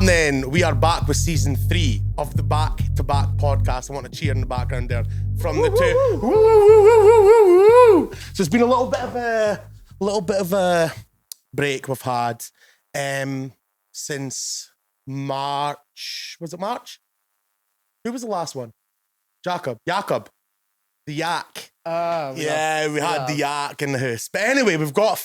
happening? We are back with season 3 of the Back to Back podcast. I want to cheer in the background there from the two. Woo, woo, woo, woo, woo, woo. So it's been a little bit of a break we've had since March. Was it March? Who was the last one? Jacob, the Yak. We had the Yak in the house. But anyway, we've got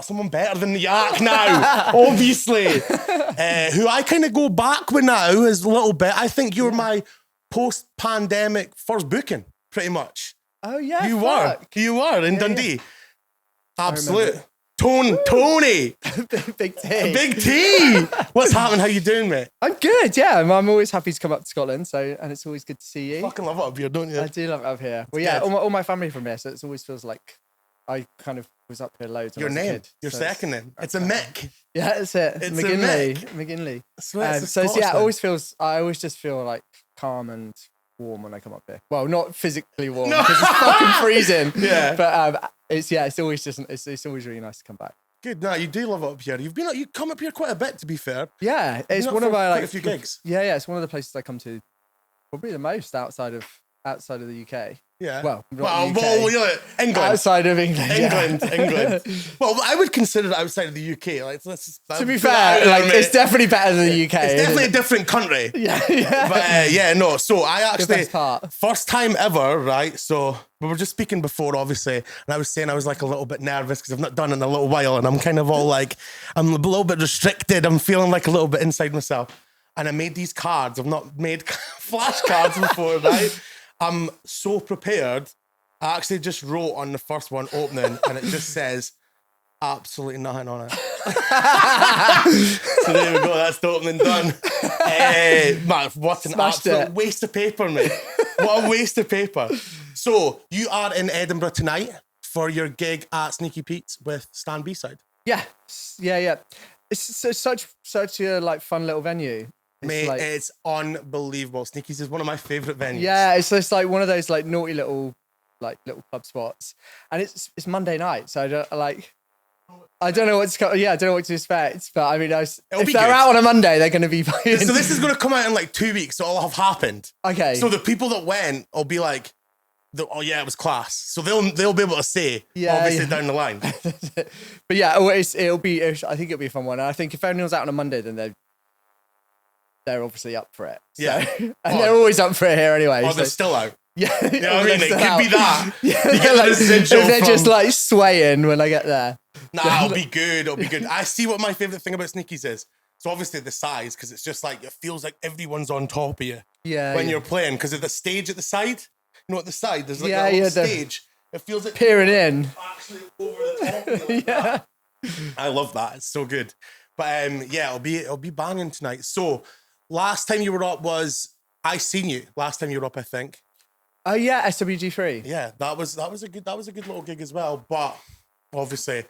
someone better than the Yak now, obviously. Who I kind of go back with now is a little bit. I think you're my post-pandemic first booking, pretty much. Oh yeah, you were in Dundee. Yeah. Absolute. Tony. Big T. Big T. What's happening? How you doing, mate? I'm good, yeah. I'm always happy to come up to Scotland, and it's always good to see you. Fucking love it up here, don't you? I do love it up here. Well, yeah, all my family from here, so it always feels like I kind of was up here loads. Your when I was a name, kid, your so second name. It's a Mick. Yeah, that's it. It's McGinley. I always just feel like calm and warm when I come up here. Well, not physically warm because it's fucking freezing. Yeah, but it's always really nice to come back. Good. No, you do love it up here. You come up here quite a bit, to be fair. Yeah, it's one of my quite a few gigs. Yeah, it's one of the places I come to probably the most outside of the UK. Yeah. Well, England. Outside of England. England. Well, I would consider it outside of the UK. Like, to be fair, it's definitely better than the UK. It's definitely a different country. Yeah. But So I actually part. First time ever, right? So we were just speaking before, obviously, and I was saying I was like a little bit nervous because I've not done it in a little while, and I'm kind of all like, I'm a little bit restricted. I'm feeling like a little bit inside myself, and I made these cards. I've not made flashcards before, right? I'm so prepared. I actually just wrote on the first one opening, and it just says absolutely nothing on it. So there we go. That's the opening done. Man, what an absolute waste of paper, mate. What a waste of paper. So you are in Edinburgh tonight for your gig at Sneaky Pete's with Stan B-Side. Yeah. It's such a like fun little venue. Mate, it's unbelievable. Sneaky's is one of my favourite venues. Yeah, it's just like one of those like naughty little club spots, and it's Monday night, so I don't know what to expect. But I mean, if they're out on a Monday, they're going to be fine. So this is going to come out in like 2 weeks. So it'll have happened. Okay. So the people that went will be like, oh yeah, it was class. So they'll be able to say, obviously down the line. But yeah, I think it'll be a fun one. And I think if anyone's out on a Monday, then they're obviously up for it. So. Yeah. And they're always up for it here anyway. Oh, they're still out. Yeah. You know what I mean? It could be that. Yeah, they're just like swaying when I get there. Nah, it'll be good. I see what my favourite thing about Sneakies is. So obviously the size, because it's just like, it feels like everyone's on top of you when you're playing. Because of the stage at the side. You know, at the side, there's like a little stage. It feels like peering in. Actually over the top of you. Like I love that. It's so good. But it'll be banging tonight. So last time you were up was I Seen You. Last time you were up, I think. Oh yeah, SWG3. Yeah, that was a good little gig as well. But obviously,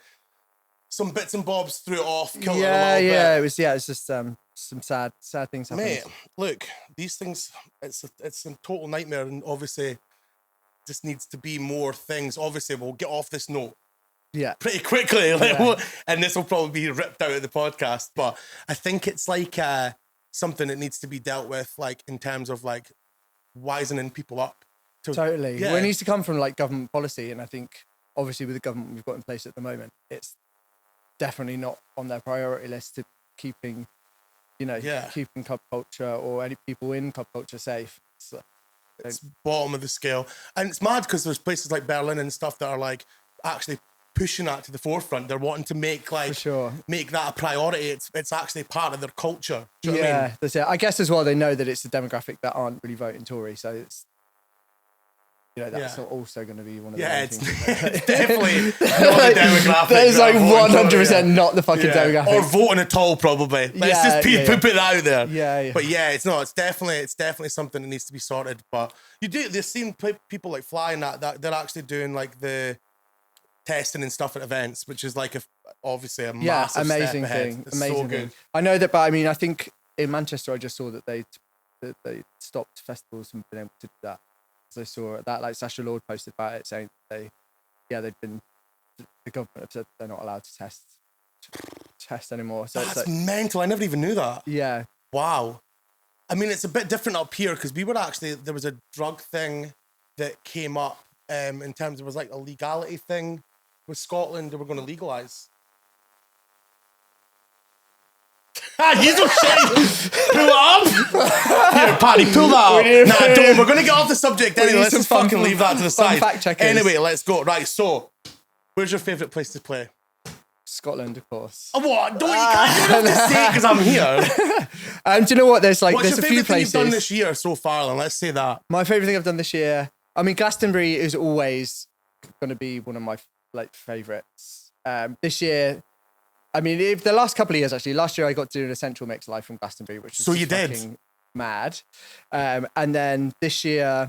some bits and bobs threw it off. Killed it a little bit. It was. Yeah, it's just some sad things happened. Mate, look, these things. It's a total nightmare, and obviously, just needs to be more things. Obviously, we'll get off this note. Yeah, pretty quickly, and this will probably be ripped out of the podcast. But I think it's like something that needs to be dealt with, like in terms of like wisening people up. Totally, well, it needs to come from like government policy, and I think obviously with the government we've got in place at the moment, it's definitely not on their priority list to keeping club culture or any people in club culture safe. So, it's bottom of the scale, and it's mad because there's places like Berlin and stuff that are like actually pushing that to the forefront. They're wanting to make make that a priority. It's actually part of their culture. Do you know what I mean? That's it. I guess as well they know that it's a demographic that aren't really voting Tory, so it's that's also going to be one of the it's things. It's definitely not the demographic. That is like 100% not the fucking demographic. Or voting at all, probably. Let's just put it out there. Yeah. But it's definitely something that needs to be sorted. But they've seen people like flying that they're actually doing like the testing and stuff at events, which is like obviously a massive amazing step ahead. thing. It's amazing so good. thing. I know that, but I mean, I think in Manchester, I just saw that they stopped festivals from being able to do that. So I saw that, like Sasha Lord posted about it, saying the government have said they're not allowed to test anymore. So That's it's like, mental. I never even knew that. Yeah. Wow. I mean, it's a bit different up here because there was a drug thing that came up in terms of, it was like a legality thing with Scotland. They were going to legalise. You don't shit. Pull it up. Here, Paddy, pull that up. Nah, don't. We're going to get off the subject anyway. Let's just fucking leave that to the side. Fact checkers. Anyway, let's go. Right, so, where's your favourite place to play? Scotland, of course. Oh, what? You can't have to say it because I'm here. Do you know what? There's a few places. What's your favourite thing you've done places. this year so far, then? Let's say that. My favourite thing I've done this year, I mean, Glastonbury is always going to be one of my favourites. This year, I mean, the last couple of years, actually. Last year, I got to do an Essential Mix live from Glastonbury, which is fucking mad. And then this year,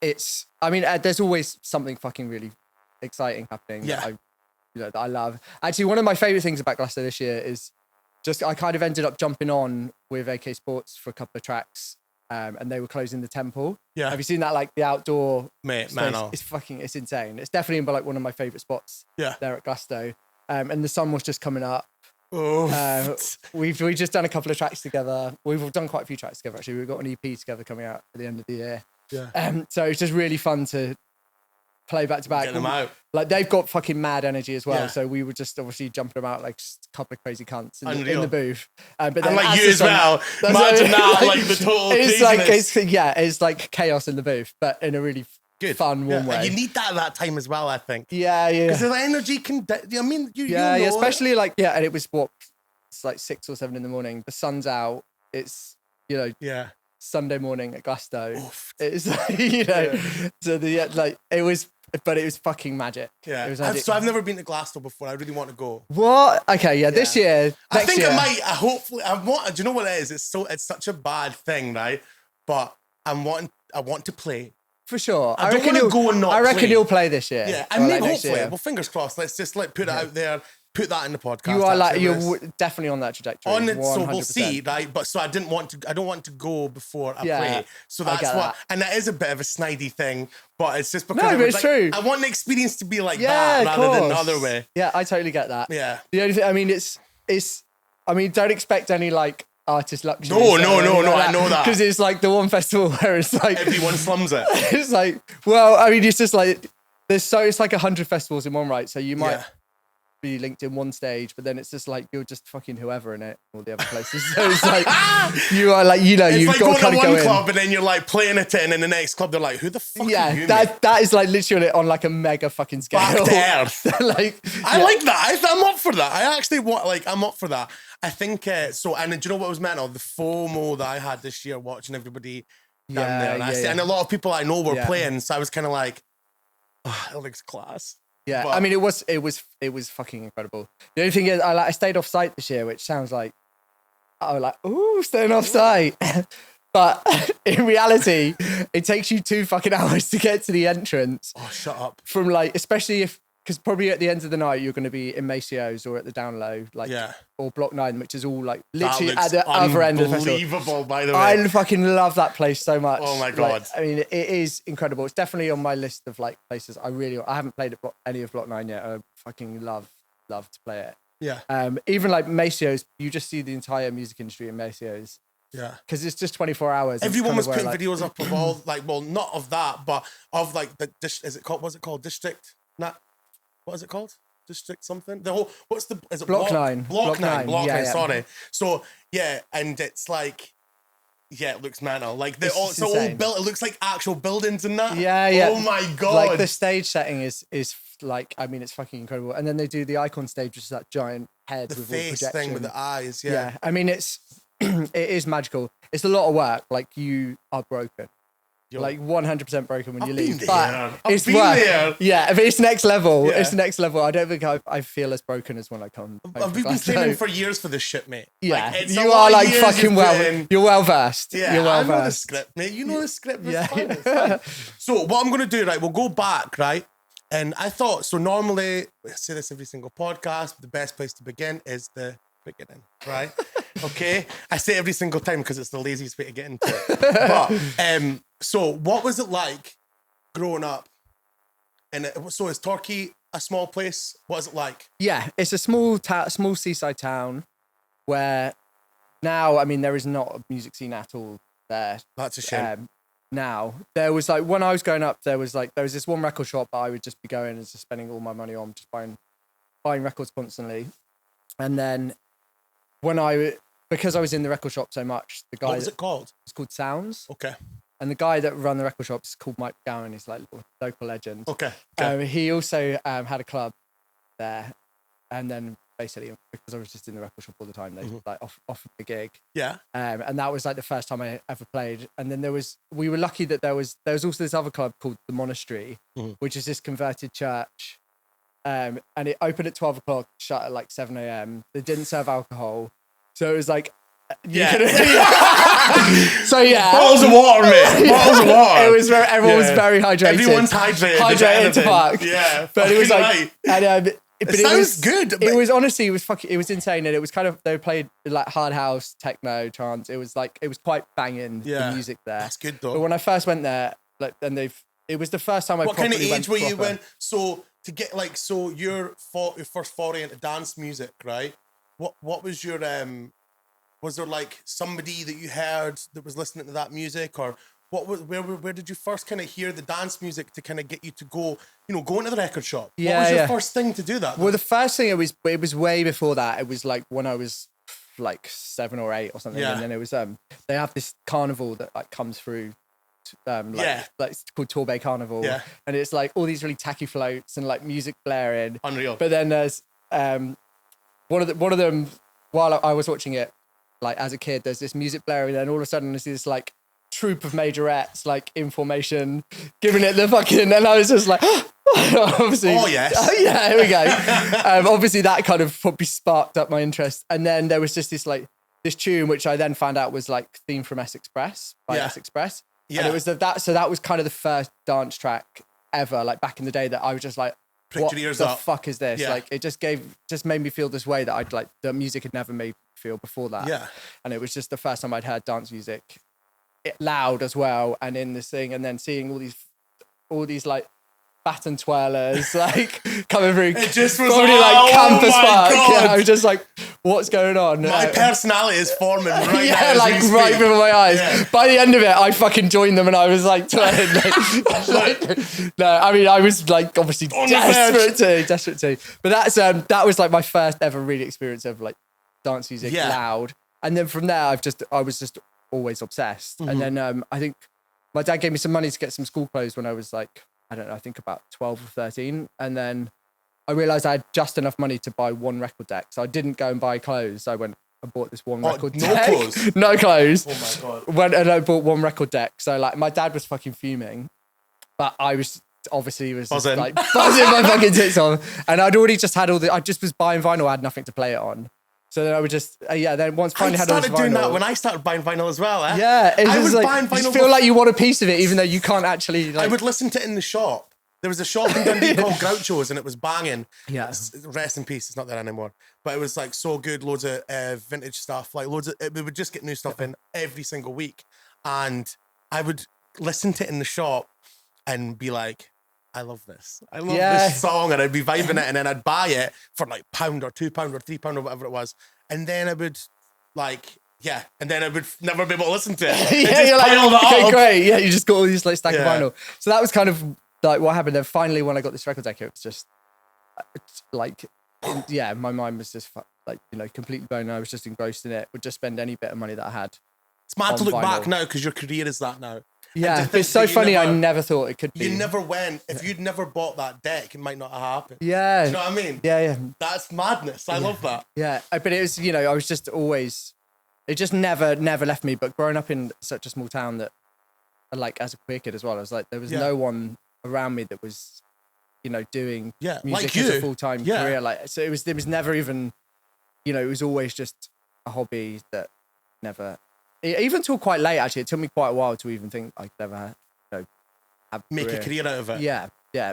there's always something fucking really exciting happening that I love. Actually, one of my favourite things about Glastonbury this year is just I kind of ended up jumping on with AK Sports for a couple of tracks, and they were closing the temple. Yeah. Have you seen that, like the outdoor? Man, it's insane. It's definitely like one of my favourite spots. Yeah. There at Glasgow. And the sun was just coming up. Oh. We've just done a couple of tracks together. We've done quite a few tracks together, actually. We've got an EP together coming out at the end of the year. Yeah. So it's just really fun to play back to back. Get them out. Like, they've got fucking mad energy as well. Yeah. So we were just obviously jumping them out like a couple of crazy cunts in the booth. But then, and like you as well. Imagine that, like the total it's like chaos in the booth, but in a really fun, warm way. And you need that at that time as well, I think. Yeah. Because the energy can, I mean, you know especially it. And it was it's like 6 or 7 in the morning. The sun's out. It's, Sunday morning at Glasgow. It's like, so it was fucking magic. Yeah. It was magic. So I've never been to Glasgow before. I really want to go. What? Okay, this year. I think I might. Hopefully, do you know what it is? It's such a bad thing, right? But I want to play. For sure. I don't want to go and not I reckon play. you'll play this year. Yeah, and maybe hopefully. Well, fingers crossed. Let's just put it out there. Put that in the podcast. You're definitely on that trajectory. So we'll see, right? But so I don't want to go before I play. So that's what, and that is a bit of a snidey thing, but it's just because it's true. I want the experience to be like that rather than the other way. Yeah, I totally get that. Yeah. The only thing, I mean, don't expect any like artist luxury. No, I know that. Because it's like the one festival where it's like everyone slums it. It's like, well, I mean, it's just like it's like 100 festivals in one, right? So you might be linked in one stage, but then it's just like you're just fucking whoever in it, all the other places. So it's like you are like, you've like got to kind of go in. Club and then you're like playing it in, and the next club they're like, who the fuck are you? That is like literally on like a mega fucking scale. Back to earth. I like that. I'm up for that. I actually I'm up for that. I think so. And do you know what was mental? The FOMO that I had this year watching everybody down there, and a lot of people I know were playing. So I was kind of like, it looks class. Yeah, but, I mean, it was fucking incredible. The only thing is, I stayed off site this year, which sounds like, staying off site. But in reality, it takes you 2 fucking hours to get to the entrance. Oh, shut up. From especially because probably at the end of the night, you're going to be in Macio's or at the Down Low, or Block 9, which is all like literally at the other end of the festival. Unbelievable, by the way. I fucking love that place so much. Oh my God. I mean, it is incredible. It's definitely on my list of like places I haven't played at any of Block 9 yet. I fucking love to play it. Yeah. Even like Macio's, you just see the entire music industry in Macio's. Yeah. Because it's just 24 hours. Everyone was putting videos up of all, not of that, but of like what's it called? District? What is it called? District something? Is it Block 9? Block 9, yeah. Sorry. So, and it's like, it looks mental. Like, all built, it looks like actual buildings and that. Yeah. Oh my God. Like, the stage setting is like, I mean, it's fucking incredible. And then they do the icon stage, which is that giant head with all the projection. The face thing with the eyes, Yeah, I mean, it is magical. It's a lot of work. Like, you are broken. You're like 100% broken when you leave. But it's work. Yeah, but it's next level. Yeah. It's next level. I don't think I feel as broken as when I come. We've been training for years for this shit, mate. Yeah, like, you are like fucking you're well versed. Yeah, you're well versed. I know the script, mate. You know the script. It's fine. So what I'm going to do, right, we'll go back, right? And I thought, so normally, I say this every single podcast, but the best place to begin is the beginning, right? Okay? I say it every single time because it's the laziest way to get into it. But, so what was it like growing up? And so is Torquay a small place? What is it like? Yeah, it's a small seaside town where Now, I mean, there is not a music scene at all there. That's a shame. Now, there was like, when I was growing up, there was this one record shop that I would just be going and just spending all my money on, just buying records constantly. And then because I was in the record shop so much, the guy... What was it called? It's called Sounds. Okay. And the guy that run the record shop is called Mike Gowan. He's like a local legend. Okay. He also had a club there. And then basically, because I was just in the record shop all the time, they like offered me a gig. Yeah. And that was like the first time I ever played. And then we were lucky that there was also this other club called The Monastery, which is this converted church. And it opened at 12 o'clock, shut at like 7 a.m. They didn't serve alcohol. So it was like, so yeah, bottles of water, mate. Bottles of water. It was everyone was very hydrated. Everyone's hydrated to park. Yeah, but it was like, right. but it sounds good. It was honestly, it was insane, and it was kind of, they played like hard house, techno, trance. It was quite banging the music there. That's good though. But when I first went there, like, and it was the first time I. What kind of age were you when? So to get like, so your first foray into dance music, right? What was your was there like somebody that you heard that was listening to that music, or where did you first kind of hear the dance music to kind of get you to go into the record shop? What was your first thing to do that? Well, the first thing, it was way before that. It was like when I was like 7 or 8 or something, and then it was they have this carnival that like comes through. Like it's called Torbay Carnival, and it's like all these really tacky floats and like music blaring. Unreal. But then there's one of them while I was watching it, like as a kid, there's this music blaring, and then all of a sudden I see this like troop of majorettes like in formation giving it the fucking, and I was just like obviously, yeah, here we go. Obviously that kind of probably sparked up my interest, and then there was just this tune which I then found out was like theme from S Express by S Express. And it was that was kind of the first dance track ever, like back in the day, that I was just like, what the fuck is this? Like it just made me feel this way that I'd like, the music had never made me feel before that. Yeah. And it was just the first time I'd heard dance music loud as well, and in this thing, and then seeing all these like baton twirlers like coming through. It just was probably like campus park. Yeah, I was just like, what's going on? My personality is forming right now. Like right before my eyes. Yeah. By the end of it, I fucking joined them, and I was like twirling. No, I mean, I was like obviously desperate to. But that was like my first ever really experience of like dance music loud. And then from there, I was just always obsessed. And then I think my dad gave me some money to get some school clothes when I was like, I don't know, I think about 12 or 13. And then I realized I had just enough money to buy one record deck. So I didn't go and buy clothes. I went and bought this one record deck. Clothes? No clothes. Oh my God. Went and I bought one record deck. So like my dad was fucking fuming, but I was obviously just like buzzing my fucking tits on. And I'd already just had I just was buying vinyl. I had nothing to play it on. So then I would just, then once finally had all this vinyl. I started doing that when I started buying vinyl as well. Yeah. I was like, buying vinyl. You feel like you want a piece of it, even though you can't actually. Like... I would listen to it in the shop. There was a shop in Dundee called Groucho's, and it was banging. Yeah. Rest in peace. It's not there anymore. But it was like so good. Loads of vintage stuff. Like we would just get new stuff in every single week. And I would listen to it in the shop and be like, I love this. I love this song, and I'd be vibing it, and then I'd buy it for like £1 or £2 or £3 or whatever it was, and then I would and then I would never be able to listen to it. You're like, okay, great. Yeah, you just got all these like stack of vinyl. So that was kind of like what happened. Then finally, when I got this record deck, it was just like, my mind was just like completely blown. I was just engrossed in it. Would just spend any bit of money that I had. It's mad to look back now because your career is that now. Yeah, it's so funny. I never thought it could be. You never went. If you'd never bought that deck, it might not have happened. Yeah. Do you know what I mean? Yeah. That's madness. I love that. Yeah, but it was, I was just always, it just never left me. But growing up in such a small town that, like as a queer kid as well, I was like, there was no one around me that was, doing music like as a full-time career. Like, so it was never even, it was always just a hobby that never... Even till quite late, actually, it took me quite a while to even think I could ever, make a career out of it. Yeah.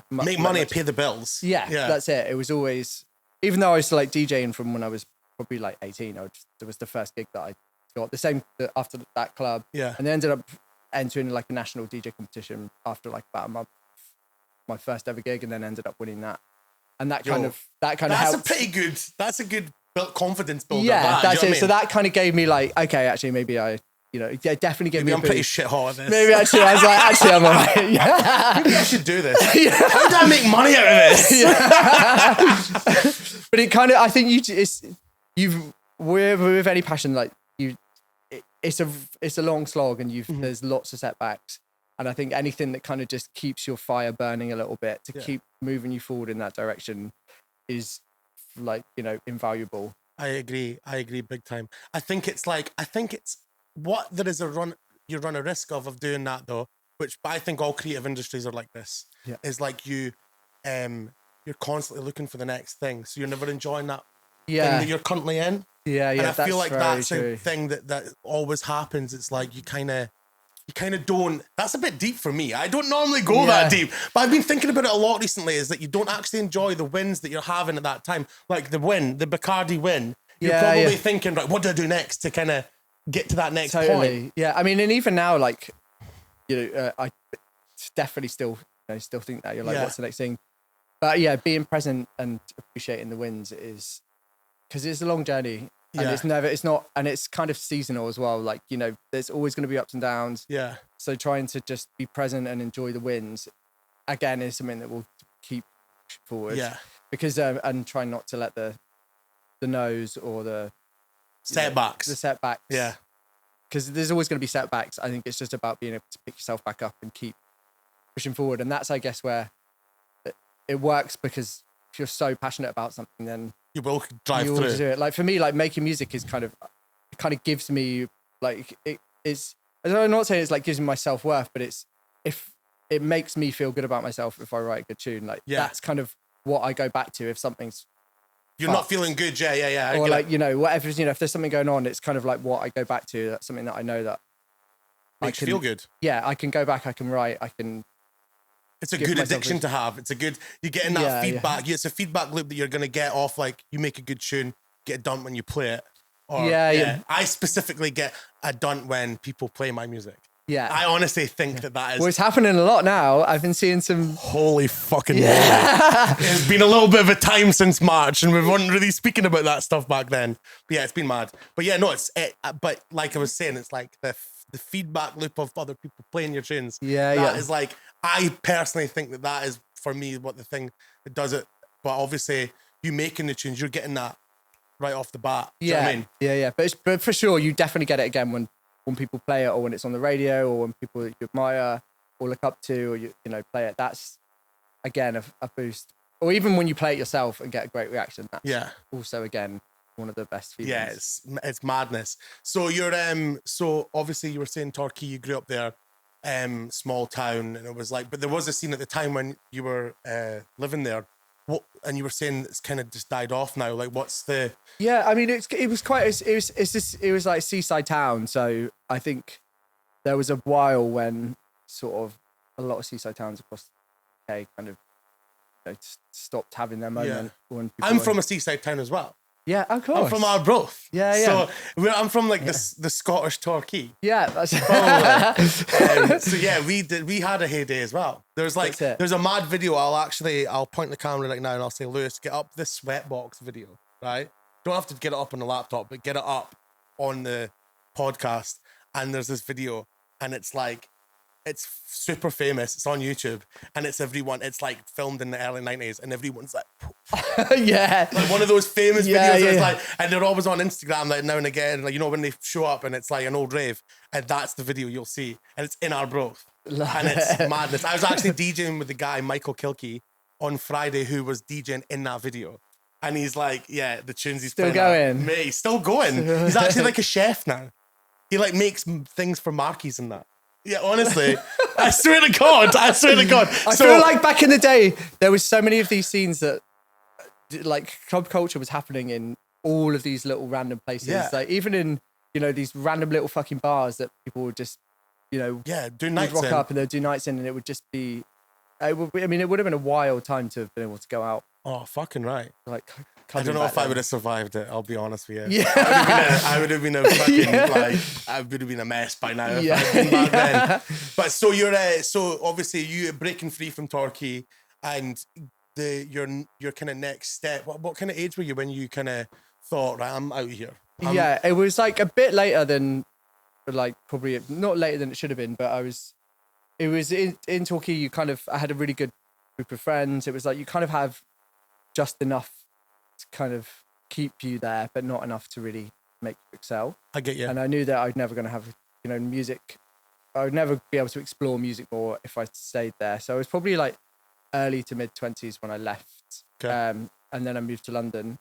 Make money and pay the bills. Yeah, that's it. It was always, even though I used to like DJing from when I was probably like 18, it was the first gig that I got. The same after that club. Yeah. And then ended up entering like a national DJ competition after like about a month, my first ever gig, and then ended up winning that. And that kind of that's helped. That's a good built confidence builder. Yeah, that's it. I mean? So that kind of gave me like, okay, actually, maybe I, definitely gave me. I'm pretty shit hot at this. Maybe actually, I was like, actually, I'm alright. Yeah. Maybe I should do this. How do I make money out of this? But it kind of, I think you've with any passion, like it's a long slog, and there's lots of setbacks. And I think anything that kind of just keeps your fire burning a little bit to keep moving you forward in that direction is like, invaluable. I agree big time. I think it's what there is you run a risk of doing that though, which I think all creative industries are like this. Yeah. Is like you're constantly looking for the next thing. So you're never enjoying that thing that you're currently in. Yeah. And I feel like that's true. a thing that always happens. It's like you kind of don't. That's a bit deep for me. I don't normally go that deep, but I've been thinking about it a lot recently. Is that you don't actually enjoy the wins that you're having at that time, like the Bacardi win. You're probably thinking, right, what do I do next to kind of get to that next point? Yeah, I mean, and even now, like, I definitely still think that you're like, what's the next thing? But yeah, being present and appreciating the wins is because it's a long journey. And it's kind of seasonal as well. Like, there's always going to be ups and downs. Yeah. So trying to just be present and enjoy the wins, again, is something that will keep forward. Yeah. Because, and try not to let the no's or the setbacks. The setbacks. Yeah. Because there's always going to be setbacks. I think it's just about being able to pick yourself back up and keep pushing forward. And that's, I guess, where it works, because if you're so passionate about something, then you will drive through. Do it. Like for me, like making music is kind of gives me like it's. I'm not saying it's like gives me my self-worth, but if it makes me feel good about myself if I write a good tune. Like that's kind of what I go back to if something's. You're not feeling good, yeah. Or like whatever, if there's something going on, it's kind of like what I go back to. That's something that I know that makes you feel good. Yeah, I can go back. I can write. I can. It's a good addiction to have. You're getting that feedback. Yeah. It's a feedback loop that you're going to get off, like, you make a good tune, get it done when you play it. Or, I specifically get a done when people play my music. Yeah. I honestly think that is... Well, it's happening a lot now. I've been seeing some... Holy fucking moly. It's been a little bit of a time since March, and we weren't really speaking about that stuff back then. But yeah, it's been mad. But yeah, no, but like I was saying, it's like the feedback loop of other people playing your tunes. That is like... I personally think that is, for me, what the thing that does it. But obviously, you making the tunes, you're getting that right off the bat. Do you know what I mean? Yeah. But for sure, you definitely get it again when people play it, or when it's on the radio, or when people that you admire or look up to, or you play it. That's, again, a boost. Or even when you play it yourself and get a great reaction. That's also, again, one of the best feelings. Yeah, it's madness. So you're so obviously you were saying Torquay, you grew up there. Small town, and it was like, but there was a scene at the time when you were living there. And you were saying it's kind of just died off now. Like, what's the? Yeah, I mean, it was like a seaside town. So I think there was a while when sort of a lot of seaside towns across the UK kind of stopped having their moment. Yeah. I'm from a seaside town as well. Yeah, of course. I'm from Arbroath. Yeah. So I'm from like the Scottish Torquay. Yeah, that's so yeah, we had a heyday as well. There's a mad video. I'll point the camera right now and I'll say, Lewis, get up this Sweatbox video, right? Don't have to get it up on the laptop, but get it up on the podcast. And there's this video, and it's like, it's super famous. It's on YouTube, and it's like filmed in the early 90s, and everyone's like, like one of those famous videos. It's like, and they're always on Instagram, like now and again, like, when they show up, and it's like an old rave, and that's the video you'll see, and it's in Arbroath, and it's madness. I was actually DJing with the guy Michael Kilkey on Friday, who was DJing in that video, and he's like, the tunes he's still going, mate, he's still going. He's actually like a chef now. He like makes things for marquees and that. Yeah, honestly, I swear to God. I feel like back in the day, there was so many of these scenes that, like, club culture was happening in all of these little random places. Yeah. Like, even in, these random little fucking bars that people would just, do nights rock in. up and they'd do nights in, and it would just be, it would have been a wild time to have been able to go out. Oh, fucking right. Like, I don't know if I would have survived it. I'll be honest with you. Yeah, I would have been a fucking I would have been a mess by now. If I'd been back then. But so you're so obviously you're breaking free from Torquay, and your kind of next step. What kind of age were you when you kind of thought, right, I'm out of here? Yeah, it was like a bit later than, like probably not later than it should have been, but it was in Torquay. I had a really good group of friends. It was like you kind of have just enough to kind of keep you there, but not enough to really make you excel. I get you. And I knew that I'd never going to have, music. I would never be able to explore music more if I stayed there. So it was probably like early to mid 20s when I left. Okay. And then I moved to London.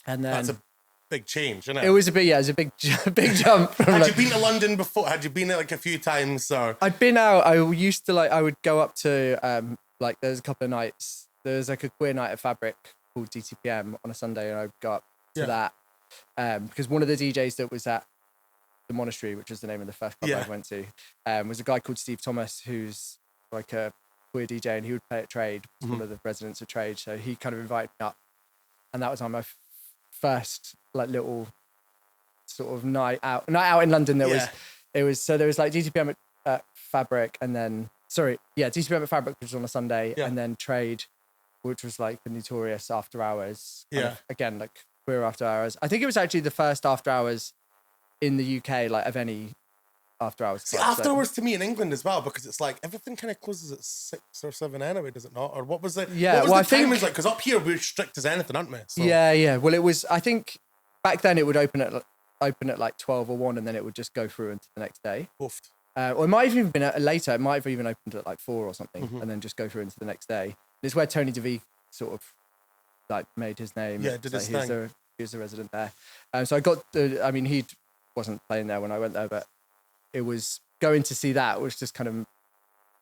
And then that's a big change, isn't it? It was a big jump. From Had you been to London before? Had you been there like a few times? Or I'd been out. I used to I would go up to like there's a couple of nights. There's like a queer night at Fabric called DTPM on a Sunday, and I'd go up to that because one of the DJs that was at the Monastery, which was the name of the first club I went to, was a guy called Steve Thomas, who's like a queer DJ, and he would play at Trade, one of the residents of Trade. So he kind of invited me up, and that was on my first like little sort of night out in London. There was like DTPM at Fabric, and then DTPM at Fabric, which was on a Sunday, and then Trade, which was like the notorious after hours. Again, like queer after hours. I think it was actually the first after hours in the UK, like of any after hours. See, after hours to me in England as well, because it's like everything kind of closes at 6 or 7 anyway, does it not? Or what was it? Yeah, what was the timings like? Because up here we're strict as anything, aren't we? So. Yeah. Well, it was. I think back then it would open at like 12 or 1, and then it would just go through into the next day. Oofed. Or it might have even been later. It might have even opened at like 4 or something, and then just go through into the next day. And it's where Tony DeVee sort of like made his name. Yeah, did his thing. He was a resident there. So I got he wasn't playing there when I went there, but it was going to see that was just kind of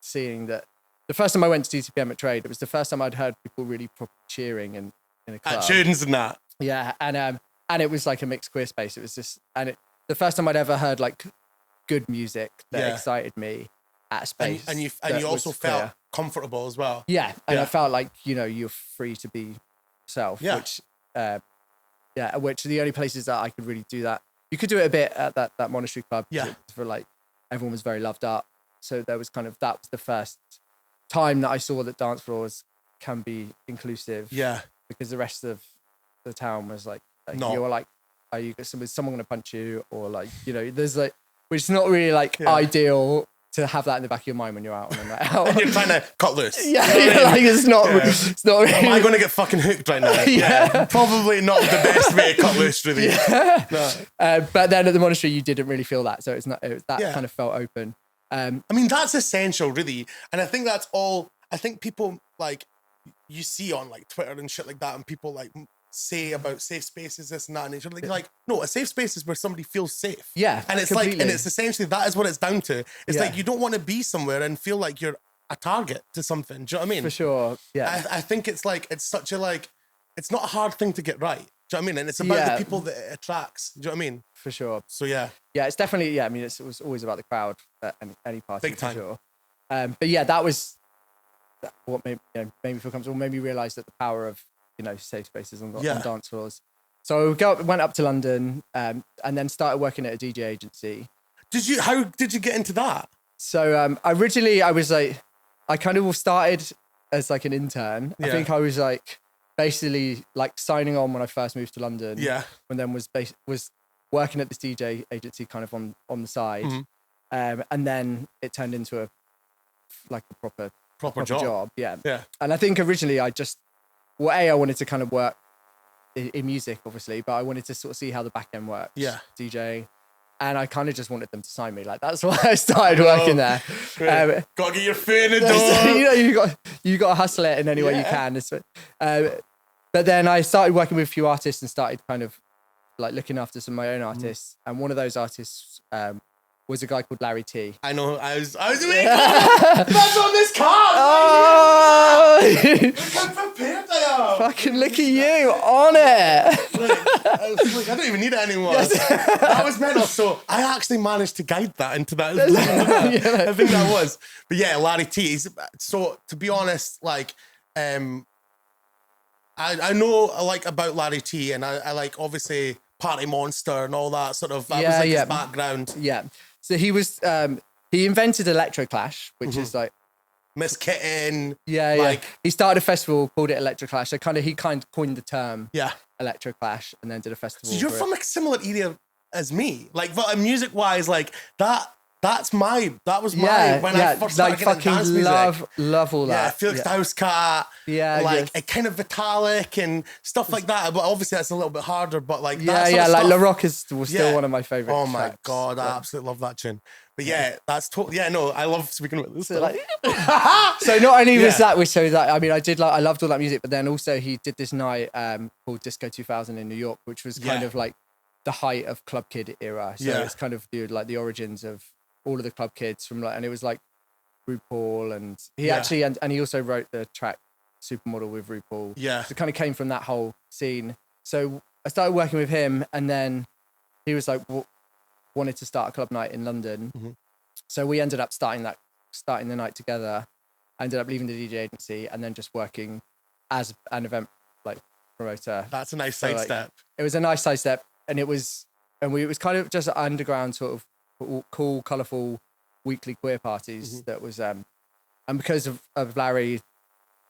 seeing that. The first time I went to DTPM at Trade, it was the first time I'd heard people really proper cheering in a club. At tunes and that. Yeah, and it was like a mixed queer space. It was just, the first time I'd ever heard like good music that excited me at a space. And you also felt comfortable as well. Yeah, and I felt like, you're free to be yourself, which are the only places that I could really do that. You could do it a bit at that Monastery club. Yeah. For like, everyone was very loved up. So there was that was the first time that I saw that dance floors can be inclusive. Yeah. Because the rest of the town was like no. You were like, is someone going to punch you? Or like, there's like, which is not really like ideal to have that in the back of your mind when you're out on a night out. And you're trying to cut loose. Yeah, like it's not really. Am I going to get fucking hooked right now? Yeah. Probably not the best way to cut loose, really. Yeah. No. But then at the Monastery, you didn't really feel that. So kind of felt open. I mean, that's essential, really. And I think that's all, I think people like, you see on like Twitter and shit like that, and people like say about safe spaces, this and that, and it's like, no, a safe space is where somebody feels safe. Yeah, and it's completely. Like, and it's essentially that is what it's down to. It's like you don't want to be somewhere and feel like you're a target to something. Do you know what I mean? For sure. Yeah, I think it's like it's such a like it's not a hard thing to get right. Do you know what I mean? And it's about the people that it attracts. Do you know what I mean? For sure. So yeah, it's definitely I mean, it was always about the crowd at any party. Big time. For sure. But yeah, that was what made me feel comfortable. Made me realize that the power of safe spaces on dance floors. So went up to London and then started working at a DJ agency. How did you get into that? So originally I was like, I kind of started as like an intern. I think I was like basically like signing on when I first moved to London. Yeah. And then was working at this DJ agency kind of on the side. Mm-hmm. And then it turned into a proper job. Yeah. And I think originally I wanted to kind of work in music, obviously, but I wanted to sort of see how the back end worked. Yeah. DJing. And I kind of just wanted them to sign me. Like, that's why I started working there. Got to get your foot in the door. you got to hustle it in any way you can. But then I started working with a few artists and started kind of like looking after some of my own artists. And one of those artists was a guy called Larry T. I know. I was that's on this card. Oh, look how prepared I am. Fucking look at you on it. I don't even need it anymore. That was mental. So I actually managed to guide that into that. I think that was. But yeah, Larry T. So to be honest, like, I know like about Larry T. And I like obviously Party Monster and all that sort of. That was like his background. Yeah. So he was, he invented Electroclash, which is like Miss Kitten. Yeah. He started a festival, called it Electroclash. So he kind of coined the term. Yeah. Electroclash, and then did a festival. So you're from a similar area as me, like, but music wise, like that. That was my when I first started getting into dance music. Love all that. Yeah, Felix the House Cat. Yeah, like a kind of Vitalik and stuff like that. But obviously that's a little bit harder. But like like La Rock was still one of my favorite. Oh my tracks. God, I absolutely love that tune. But that's totally I love speaking about this. So, so not only was that, I loved all that music, but then also he did this night called Disco 2000 in New York, which was kind of like the height of Club Kid era. So it's kind of like the origins of all of the Club Kids from and it was like RuPaul, and he actually and he also wrote the track Supermodel with RuPaul. So it kind of came from that whole scene. So I started working with him, and then he was like wanted to start a club night in London. Mm-hmm. So we ended up starting the night together. I ended up leaving the DJ agency and then just working as an event like promoter. That's a nice side step. It was a nice side step, and it was kind of just underground sort of cool, colourful weekly queer parties that was and because of Larry,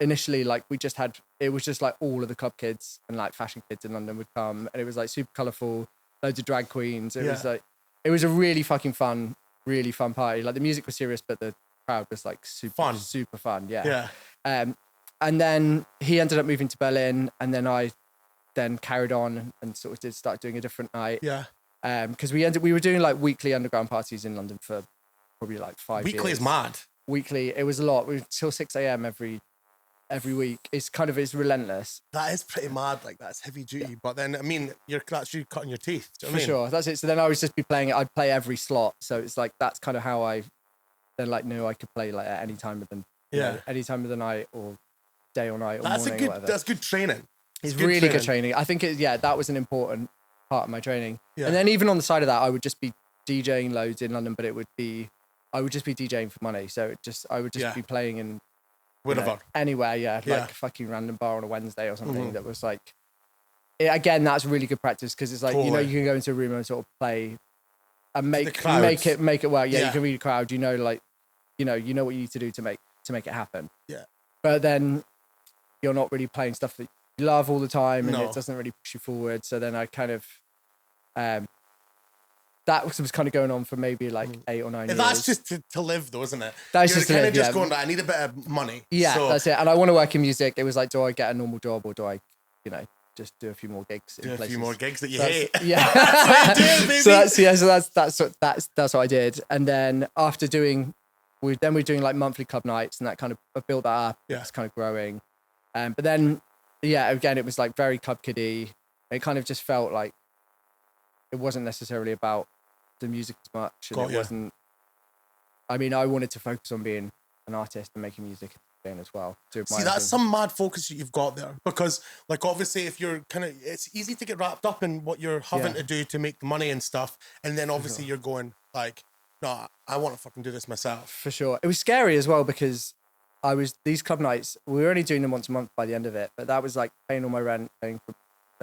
initially like it was just like all of the club kids and like fashion kids in London would come, and it was like super colourful, loads of drag queens. It was like it was a really fucking fun party. Like the music was serious, but the crowd was like super fun. And then he ended up moving to Berlin, and then I carried on and sort of start doing a different night. Because we were doing like weekly underground parties in London for probably like 5 years. Weekly is mad. Weekly, it was a lot. We were till 6 a.m. every week. It's relentless. That is pretty mad. Like that's heavy duty. But then I mean, that's you cutting your teeth. Do you know what I mean? Sure, that's it. So then I would just be playing it. I'd play every slot. So it's like that's kind of how I then like knew I could play like at any time of the any time of the night or day or night or morning. That's good training. It's really good training. I think that was an important part of my training. And then even on the side of that, I would just be DJing loads in London, but I would just be DJing for money. So I would just be playing in anywhere, like a fucking random bar on a Wednesday or something. That was like, again, that's really good practice because it's like you can go into a room and sort of play and make it work. You can read a crowd. You know what you need to do to make it happen. But then you're not really playing stuff that you love all the time, and it doesn't really push you forward. So then I kind of that was kind of going on for maybe like 8 or 9 years. That's just to live though, isn't it? That's just kind of just going, I need a bit of money. That's it. And I want to work in music. It was like, do I get a normal job or do I, just do a few more gigs in places? A few more gigs that you hate. Yeah. That's what you do, baby. So that's what I did. And then after we're doing like monthly club nights, and that kind of I built that up. It's kind of growing. But then again, it was like very club kiddie. It kind of just felt like it wasn't necessarily about the music as much. And it wasn't, I wanted to focus on being an artist and making music again as well. See, that's some mad focus that you've got there, because like obviously if you're it's easy to get wrapped up in what you're having to do to make the money and stuff. And then obviously you're going like, no, I want to fucking do this myself. For sure. It was scary as well because these club nights, we were only doing them once a month by the end of it, but that was like paying all my rent, paying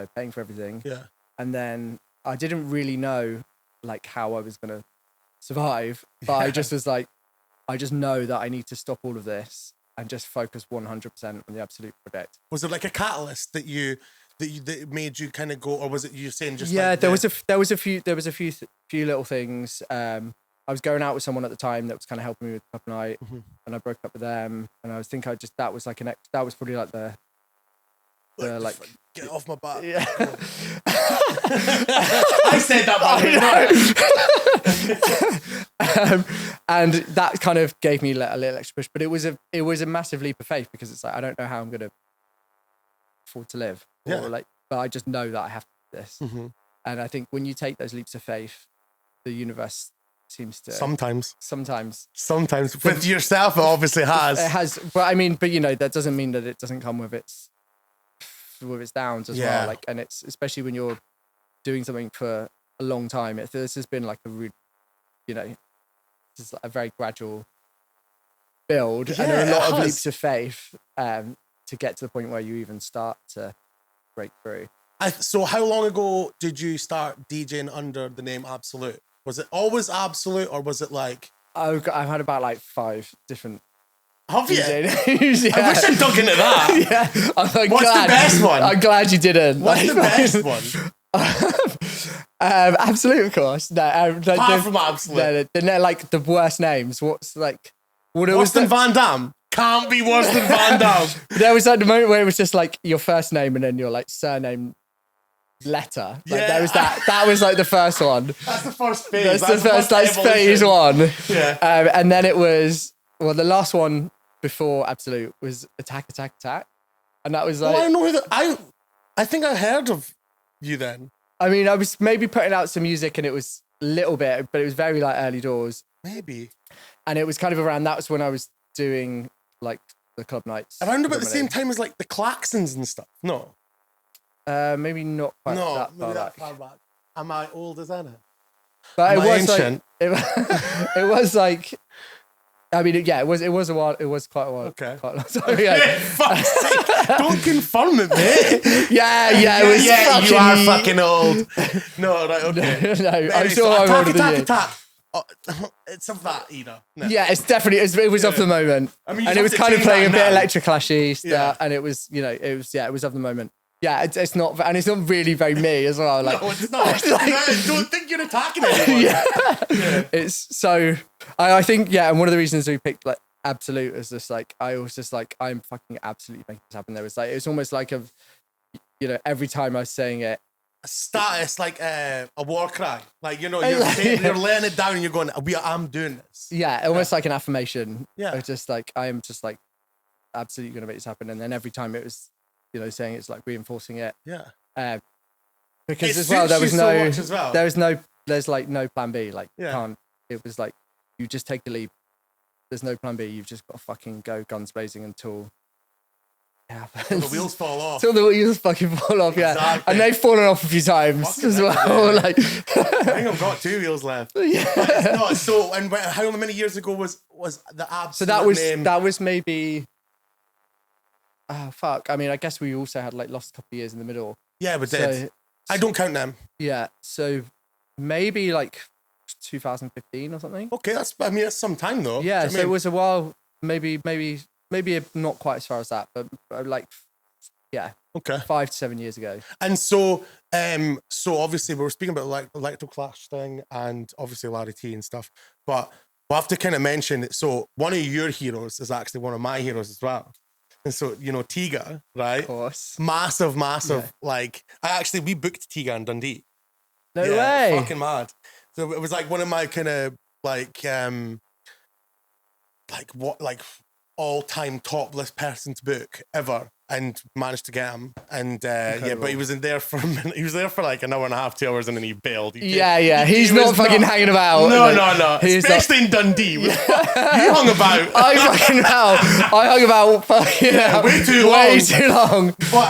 for everything. And then I didn't really know like how I was going to survive, but I just was like, I just know that I need to stop all of this and just focus 100% on the absolute project. Was it like a catalyst that made you kind of go, or was it you saying just there was a few little things. I was going out with someone at the time that was kind of helping me with the club night, and I broke up with them, and that was probably like the get off my back. Yeah. I said that, and that kind of gave me a little extra push. But it was a massive leap of faith because it's like I don't know how I'm going to afford to live, but I just know that I have to do this. And I think when you take those leaps of faith, the universe seems to sometimes with yourself. It obviously has. It has, but that doesn't mean that it doesn't come with its downs as well. Like, and it's especially when you're doing something for a long time. This has been like just like a very gradual build, and there are a lot of leaps of faith to get to the point where you even start to break through. So how long ago did you start DJing under the name Absolute? Was it always Absolute, or was it like... I've had about like 5 different Have you? Yeah. I wish I'd dug into that. Yeah. I'm like, What's the best one? I'm glad you didn't. What's the best one? Absolute, of course. No, Apart from Absolute. No, like the worst names. What's like... Worse than Van Damme? Can't be worse than Van Damme. There was like the moment where it was just like your first name and then your like surname letter. Like there was that. That was like the first one. That's the first phase. That's phase one. Yeah. And then it was, well, the last one before Absolute was Attack. And that was like... Well, I know that. I think I heard of you then. I mean, I was maybe putting out some music and it was a little bit, but it was very like early doors. Maybe. And it was kind of around, that was when I was doing like the club nights. Around about the same time as like the Klaxons and stuff. No. Maybe not quite that far back. Am I old as Anna? But it was ancient? Like, it was like, I mean, yeah, it was a while. It was quite a while. Okay. Quite a long time. Yeah. Fuck's sake. Don't confirm it, mate. Yeah, it was you are fucking old. No, right, okay. No, I'm sure I'm older than you. Oh, it's of that either. No. Yeah, it's definitely, it was of the moment. I mean, and it was kind of playing a bit electroclashy stuff, and it was, it was of the moment. Yeah, it's not, and it's not really very me as well. Like, no, it's not. Like, don't think you're attacking anyone. Yeah. It's so. I think and one of the reasons we picked like Absolute is just like I was just like I'm fucking absolutely making this happen. There was like it was almost like every time I was saying it. It's like a war cry. Like you're laying it down and you're going, I'm doing this. Yeah, almost like an affirmation. Yeah, it's just like I am just like absolutely going to make this happen. And then every time it was. Saying it's like reinforcing it. Yeah. Because it as well, there was so much as well. There's like no plan B. Like, it was like, you just take the leap. There's no plan B. You've just got to fucking go guns blazing until it happens. Until the wheels fall off. Until the wheels fucking fall off, yeah. Exactly. And they've fallen off a few times as well. Like, I think I've got 2 wheels left. Yeah. But it's not. So, and how many years ago was the Absolute So that was, name? That was maybe... Oh, fuck. I mean, I guess we also had like lost a couple of years in the middle. Yeah, we did. I don't count them. Yeah. So maybe like 2015 or something. Okay, that's some time though. Yeah. So it was a while, maybe not quite as far as that, but like, yeah. Okay. 5 to 7 years ago. And so obviously we were speaking about like the Electroclash thing and obviously Larry T and stuff, but we'll have to kind of mention it. So one of your heroes is actually one of my heroes as well. And so, Tiga, right? Of course. Massive. Yeah. Like, we booked Tiga in Dundee. No way. Fucking mad. So it was like one of my kind of all-time top list person to book ever, and managed to get him. And but he was in there for a minute. He was there for like an hour and a half, 2 hours, and then he bailed. He's not fucking hanging about. No. Especially in Dundee. You hung about. I hung about fucking way too long. But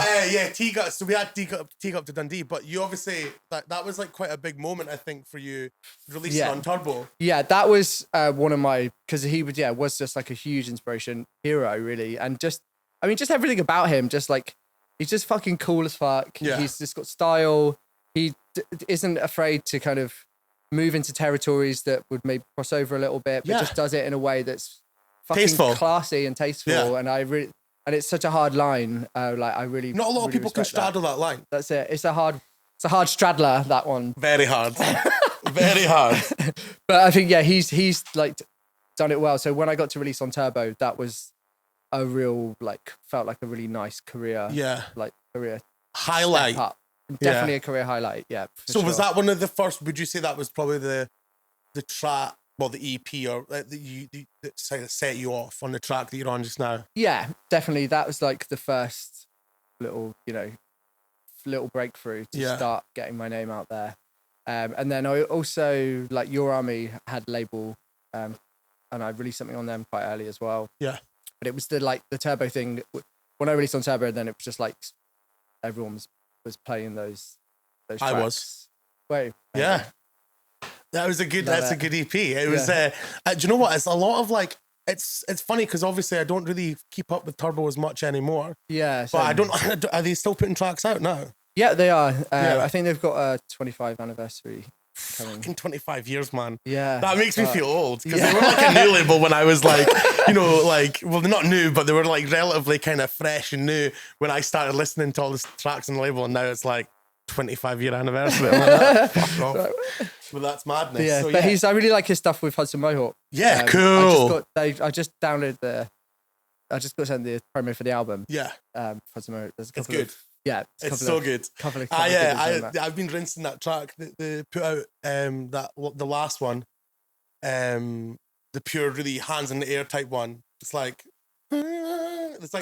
Tiga. So we had Tiga up to Dundee. But you obviously that was like quite a big moment, I think, for you releasing on Turbo. Yeah, that was one of my, because he was just like a huge inspiration, hero really, and just everything about him, just like, he's just fucking cool as fuck. Yeah. He's just got style. He isn't afraid to kind of move into territories that would maybe cross over a little bit, but just does it in a way that's fucking tasteful, classy and tasteful. Yeah. And it's such a hard line. Not a lot of people can straddle that line. That's it. It's a hard straddler, that one. Very hard. Very hard. But I think, he's like done it well. So when I got to release on Turbo, that was a real, felt like a really nice career. Yeah. Career highlight. Up. Definitely a career highlight. Yeah. So was that one of the first, would you say that was probably the track, well, the EP or that set you off on the track that you're on just now? Yeah, definitely. That was like the first little breakthrough to start getting my name out there. And then I also, Your Army had a label, and I released something on them quite early as well. Yeah. But it was the Turbo thing. When I released on Turbo, then it was just like everyone was playing those tracks. I was. Wait. Yeah. That's a good EP. It was, do you know what? It's a lot of it's funny because obviously I don't really keep up with Turbo as much anymore. Yeah. But are they still putting tracks out now? Yeah, they are. I think they've got a 25th anniversary fucking 25 years, man. Yeah. That makes me feel old because they were like a new label when I was like, well, they're not new, but they were like relatively kind of fresh and new when I started listening to all the tracks on the label, and now it's like 25-year anniversary. I'm like, fuck off. But that's madness. Yeah, so, but I really like his stuff with Hudson Mohawk. Yeah, cool. I just downloaded I just got sent the promo for the album. Yeah. Hudson Mohawk. It's good. It's so good. I've been rinsing that track that they put out, the last one, the pure, really hands in the air type one. It's like, there's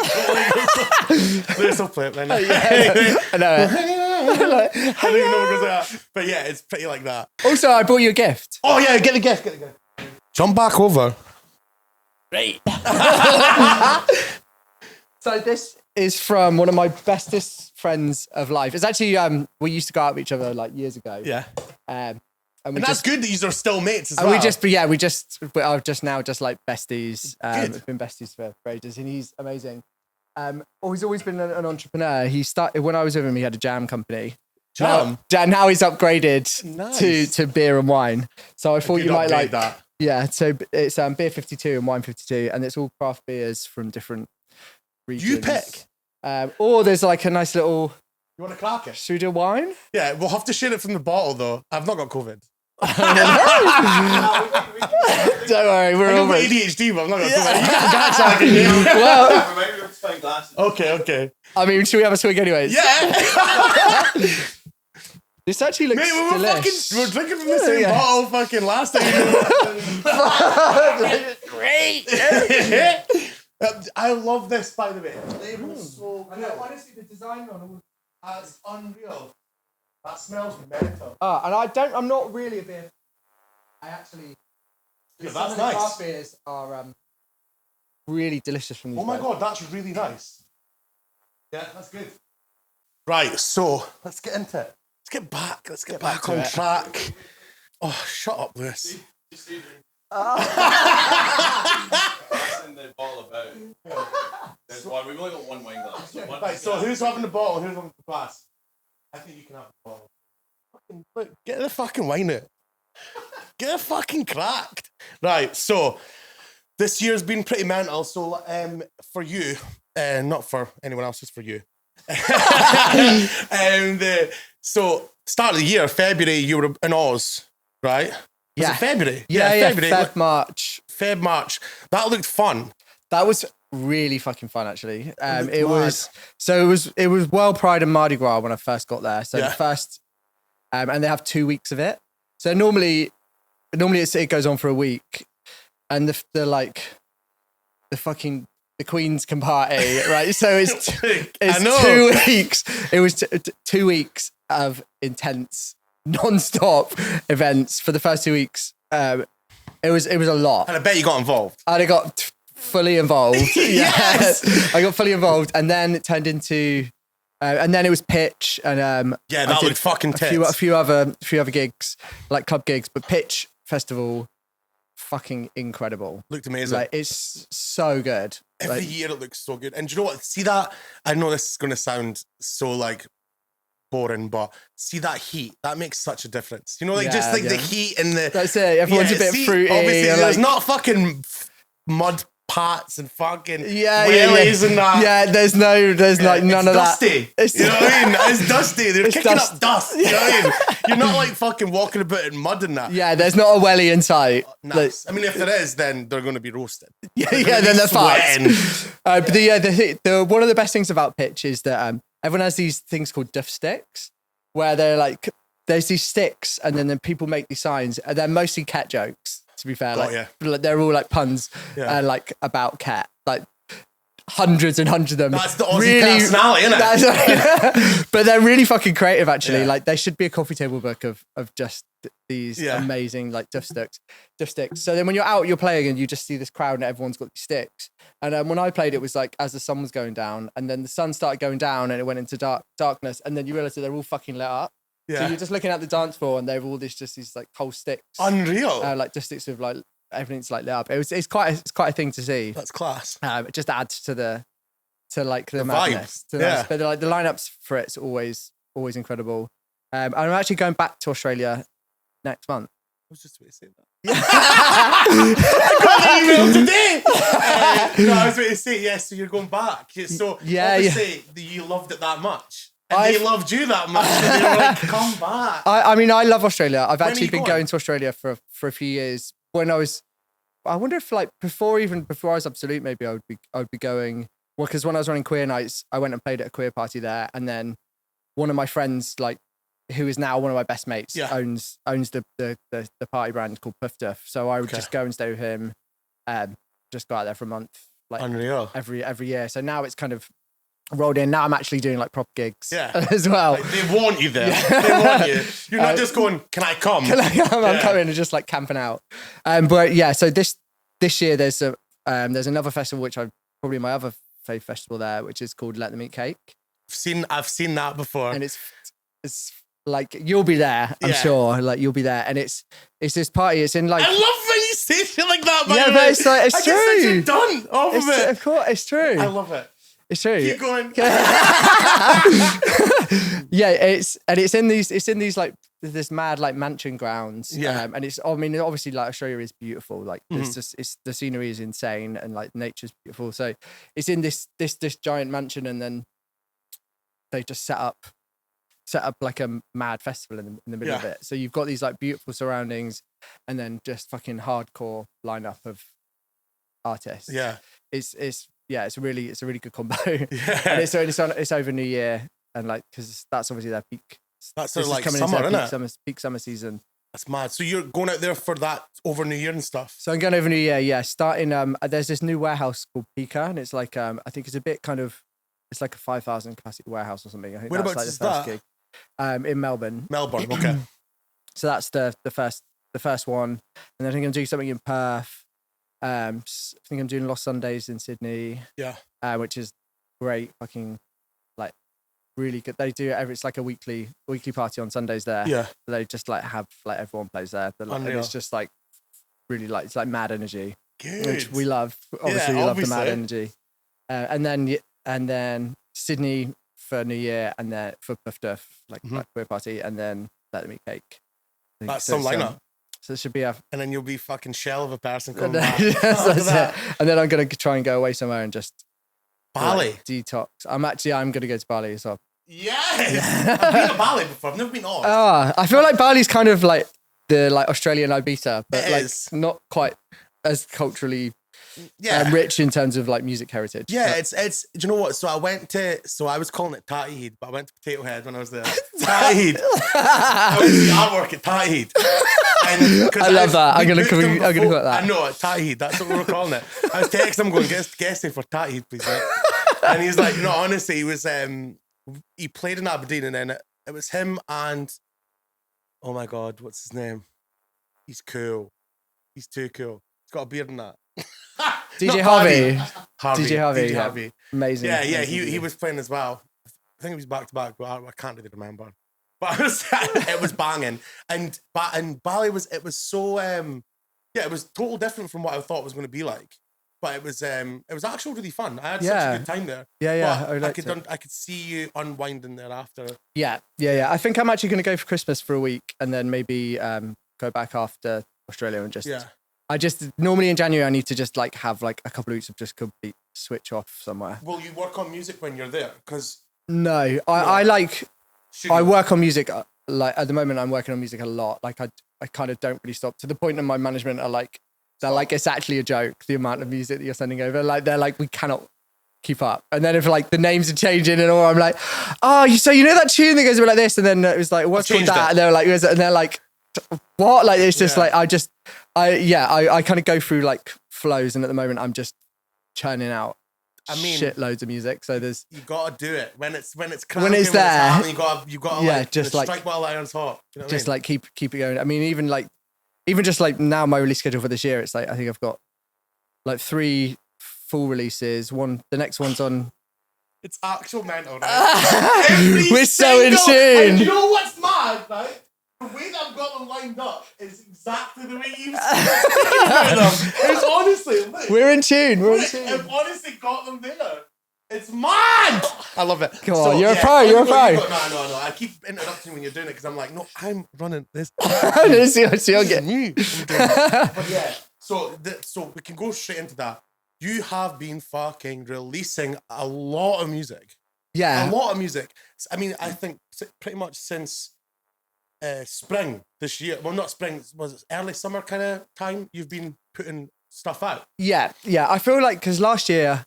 no play it then. I know. I don't even know what goes like that. But yeah, it's pretty like that. Also, I brought you a gift. Oh yeah, get the gift. Jump back over. Right. So this is from one of my bestest friends of life. It's actually we used to go out with each other like years ago. Yeah. And that's good that you are still mates as and well. we are just now just like besties. We've been besties for ages, and he's amazing. He's always been an entrepreneur. He started when I was with him. He had a jam company. Now he's upgraded to beer and wine. So I thought you might like that. Yeah. So it's beer 52 and wine 52, and it's all craft beers from different regions. You pick. Or there's like a nice little. You want a cracker? Should we do wine? Yeah, we'll have to share it from the bottle though. I've not got COVID. Don't worry, we're all got ADHD, but I'm not got COVID. Well, okay. I mean, should we have a swig anyways? Yeah. This actually looks delicious. We're drinking from the same bottle fucking last time. Great. I love this, by the way. The label's so good. Honestly, the design on it is unreal. That smells mental. And I'm not really a beer. I actually. Yeah, some that's of the nice. craft beers are really delicious from these. Oh my god, that's really nice. Yeah, that's good. Right, so let's get into it. Let's get back on track. Oh, shut up, Lewis. Passing the bottle about. There's one. We've only got one wine glass. So who's having the bottle and who's having the glass? I think you can have the bottle. Look, get the fucking wine out. Get it fucking cracked. Right, so this year's been pretty mental. So for you, not for anyone else, just for you. So start of the year, February, you were in Oz, right? Was it February? Yeah, February. March. That looked fun. That was really fucking fun, actually. It was World Pride and Mardi Gras when I first got there. So the first, and they have 2 weeks of it. So normally it goes on for a week, and the Queens can party, right? So it's 2 weeks. It was 2 weeks of intense, non-stop events for the first 2 weeks. It was a lot. And I bet you got involved. And I got fully involved. Yes, I got fully involved, and then it turned into, and then it was pitch, and that looked fucking tits. A few other gigs, like club gigs, but pitch festival. Fucking incredible. Looked amazing. Like, it's so good. Every year it looks so good. And do you know what? See that? I know this is going to sound so like boring, but see that heat? That makes such a difference. You know, like just like the heat and the... That's it. Everyone's a bit fruity. Obviously, there's not fucking mud pats and fucking wheelies and that. Yeah, there's like none of dusty. That. You know what I mean? It's dusty. They're kicking up dust. You know what I mean? You're not like fucking walking about in mud and that. Yeah, there's not a welly in sight. Nice. I mean, if there is, then they're going to be roasted. Then they're fucked. But the one of the best things about pitch is that everyone has these things called duff sticks, where they're like, there's these sticks, and then people make these signs, and they're mostly cat jokes. To be fair, like they're all like puns, like about cat, like hundreds and hundreds of them. That's the Aussie personality, isn't it? But they're really fucking creative, actually. Like, they should be a coffee table book of just these amazing like duff sticks. So then when you're out, you're playing, and you just see this crowd, and everyone's got these sticks. And when I played, it was like as the sun was going down, and then the sun started going down, and it went into darkness, and then you realise that they're all fucking lit up. Yeah. So you're just looking at the dance floor, and they've all these like coal sticks. Unreal. Like just sticks with like everything's like lit up. It's quite a thing to see. That's class. It just adds to the madness. Vibes. But like the lineups for it's always incredible. I'm actually going back to Australia next month. I was just waiting to say that. I got the email today. No, I was waiting to say, yes, so you're going back. So obviously you loved it that much. And they loved you that much. And they were like, come back. I mean, I love Australia. I've actually been going to Australia for a few years. I wonder if like before I was Absolute, maybe I would be going. Well, because when I was running Queer Nights, I went and played at a queer party there. And then one of my friends, like, who is now one of my best mates, owns the party brand called Puff Duff. So I would just go and stay with him, just go out there for a month, like unreal. every year. So now it's kind of rolled in. Now I'm actually doing like proper gigs as well. Like, they want you there. They want you. You're not just going, can I come? I'm coming and just like camping out. But yeah, so this year there's another festival which I probably my other fave festival there, which is called Let Them Eat Cake. I've seen that before, and it's like you'll be there, I'm sure. Like you'll be there, and it's this party. It's in like I love when you say shit like that. By but it's like it's true. I get such a done off of it. Of course, it's true. I love it. It's true. Keep going. Yeah, it's in these like this mad like mansion grounds. And it's obviously like Australia is beautiful. Like the scenery is insane and like nature's beautiful. So it's in this giant mansion, and then they just set up like a mad festival in the middle of it. So you've got these like beautiful surroundings, and then just fucking hardcore lineup of artists. Yeah, it's a really good combo. And it's over New Year, and like because that's obviously their peak. That's sort of like summer, isn't it? Peak summer season. That's mad. So you're going out there for that over New Year and stuff. So I'm going over New Year. Yeah, starting. There's this new warehouse called Pika, and it's like I think it's a bit kind of. It's like a 5,000 capacity warehouse or something. I think whereabouts that's like the first gig. In Melbourne. Melbourne, okay. So that's the first one, and then I think I'm doing something in Perth. I think I'm doing Lost Sundays in Sydney. Yeah. Which is great, fucking like really good. They do it's like a weekly party on Sundays there. Yeah. They just like have like everyone plays there. And it's just like really like it's like mad energy. Good. Which we love. Obviously, we love the mad energy. And then Sydney for New Year, and then for Puff Duff, like queer party, and then Let Them Eat Cake. That's some lineup. So it should be and then you'll be fucking shell of a person coming back. That's it. And then I'm gonna try and go away somewhere and just Bali detox. I'm gonna go to Bali as well. Yes, I've been to Bali before. I've never been on. I feel like Bali's kind of like the like Australian Ibiza, but it like is. Not quite as culturally rich in terms of like music heritage. Yeah, it's. Do you know what? So I was calling it Tatty Head, but I went to Potato Head when I was there. Tatty Head. I was doing artwork at Tatty Head. I love that. I'm gonna put that. I know, Tatty Head. That's what we were calling it. I was texting him going, guest me for Tatty Head, please. Right? And he's like, no, honestly, he was. He played in Aberdeen, and then it was him and. Oh my God, what's his name? He's cool. He's too cool. He's got a beard and that. DJ Harvey. DJ Harvey. Amazing. Yeah, amazing. he was playing as well. I think it was back to back, but I can't really remember. But it was banging. And Bali was so it was total different from what I thought it was going to be like. But it was actually really fun. I had such a good time there. Yeah. I could see you unwinding thereafter. Yeah. I think I'm actually going to go for Christmas for a week, and then maybe go back after Australia and just. Yeah. I just normally in January I need to just like have like a couple of weeks of just complete switch off somewhere. Will you work on music when you're there? Because I work on music like at the moment I'm working on music a lot. Like I kind of don't really stop to the point that my management are like they're like it's actually a joke the amount of music that you're sending over. Like they're like we cannot keep up. And then if like the names are changing and all, I'm like, so you know that tune that goes a bit like this, and then it was like what's called that, and they're like, and they're like. What? Like it's just like I kind of go through like flows, and at the moment I'm just churning out shitloads of music. So you gotta do it when it's cracking, when it's there. You gotta like just like strike while the iron's hot. You know what just I mean? Like keep it going. I mean, even just like now my release schedule for this year, it's like I think I've got like 3 full releases. The next one's on. It's actual mental. Right? We're so in tune. And you know what's mad, right? The way that I've got them lined up is exactly the way you've seen them. It's honestly, look, we're in tune. I've honestly got them there. It's mad. I love it. Come on, you're a pro. You're a pro. No. I keep interrupting when you're doing it because I'm like, no, I'm running this. See, I'll get you. But yeah, so we can go straight into that. You have been fucking releasing a lot of music. Yeah, a lot of music. I mean, I think pretty much since spring this year. Well, not spring. Was it early summer kind of time? You've been putting stuff out. Yeah. I feel like because last year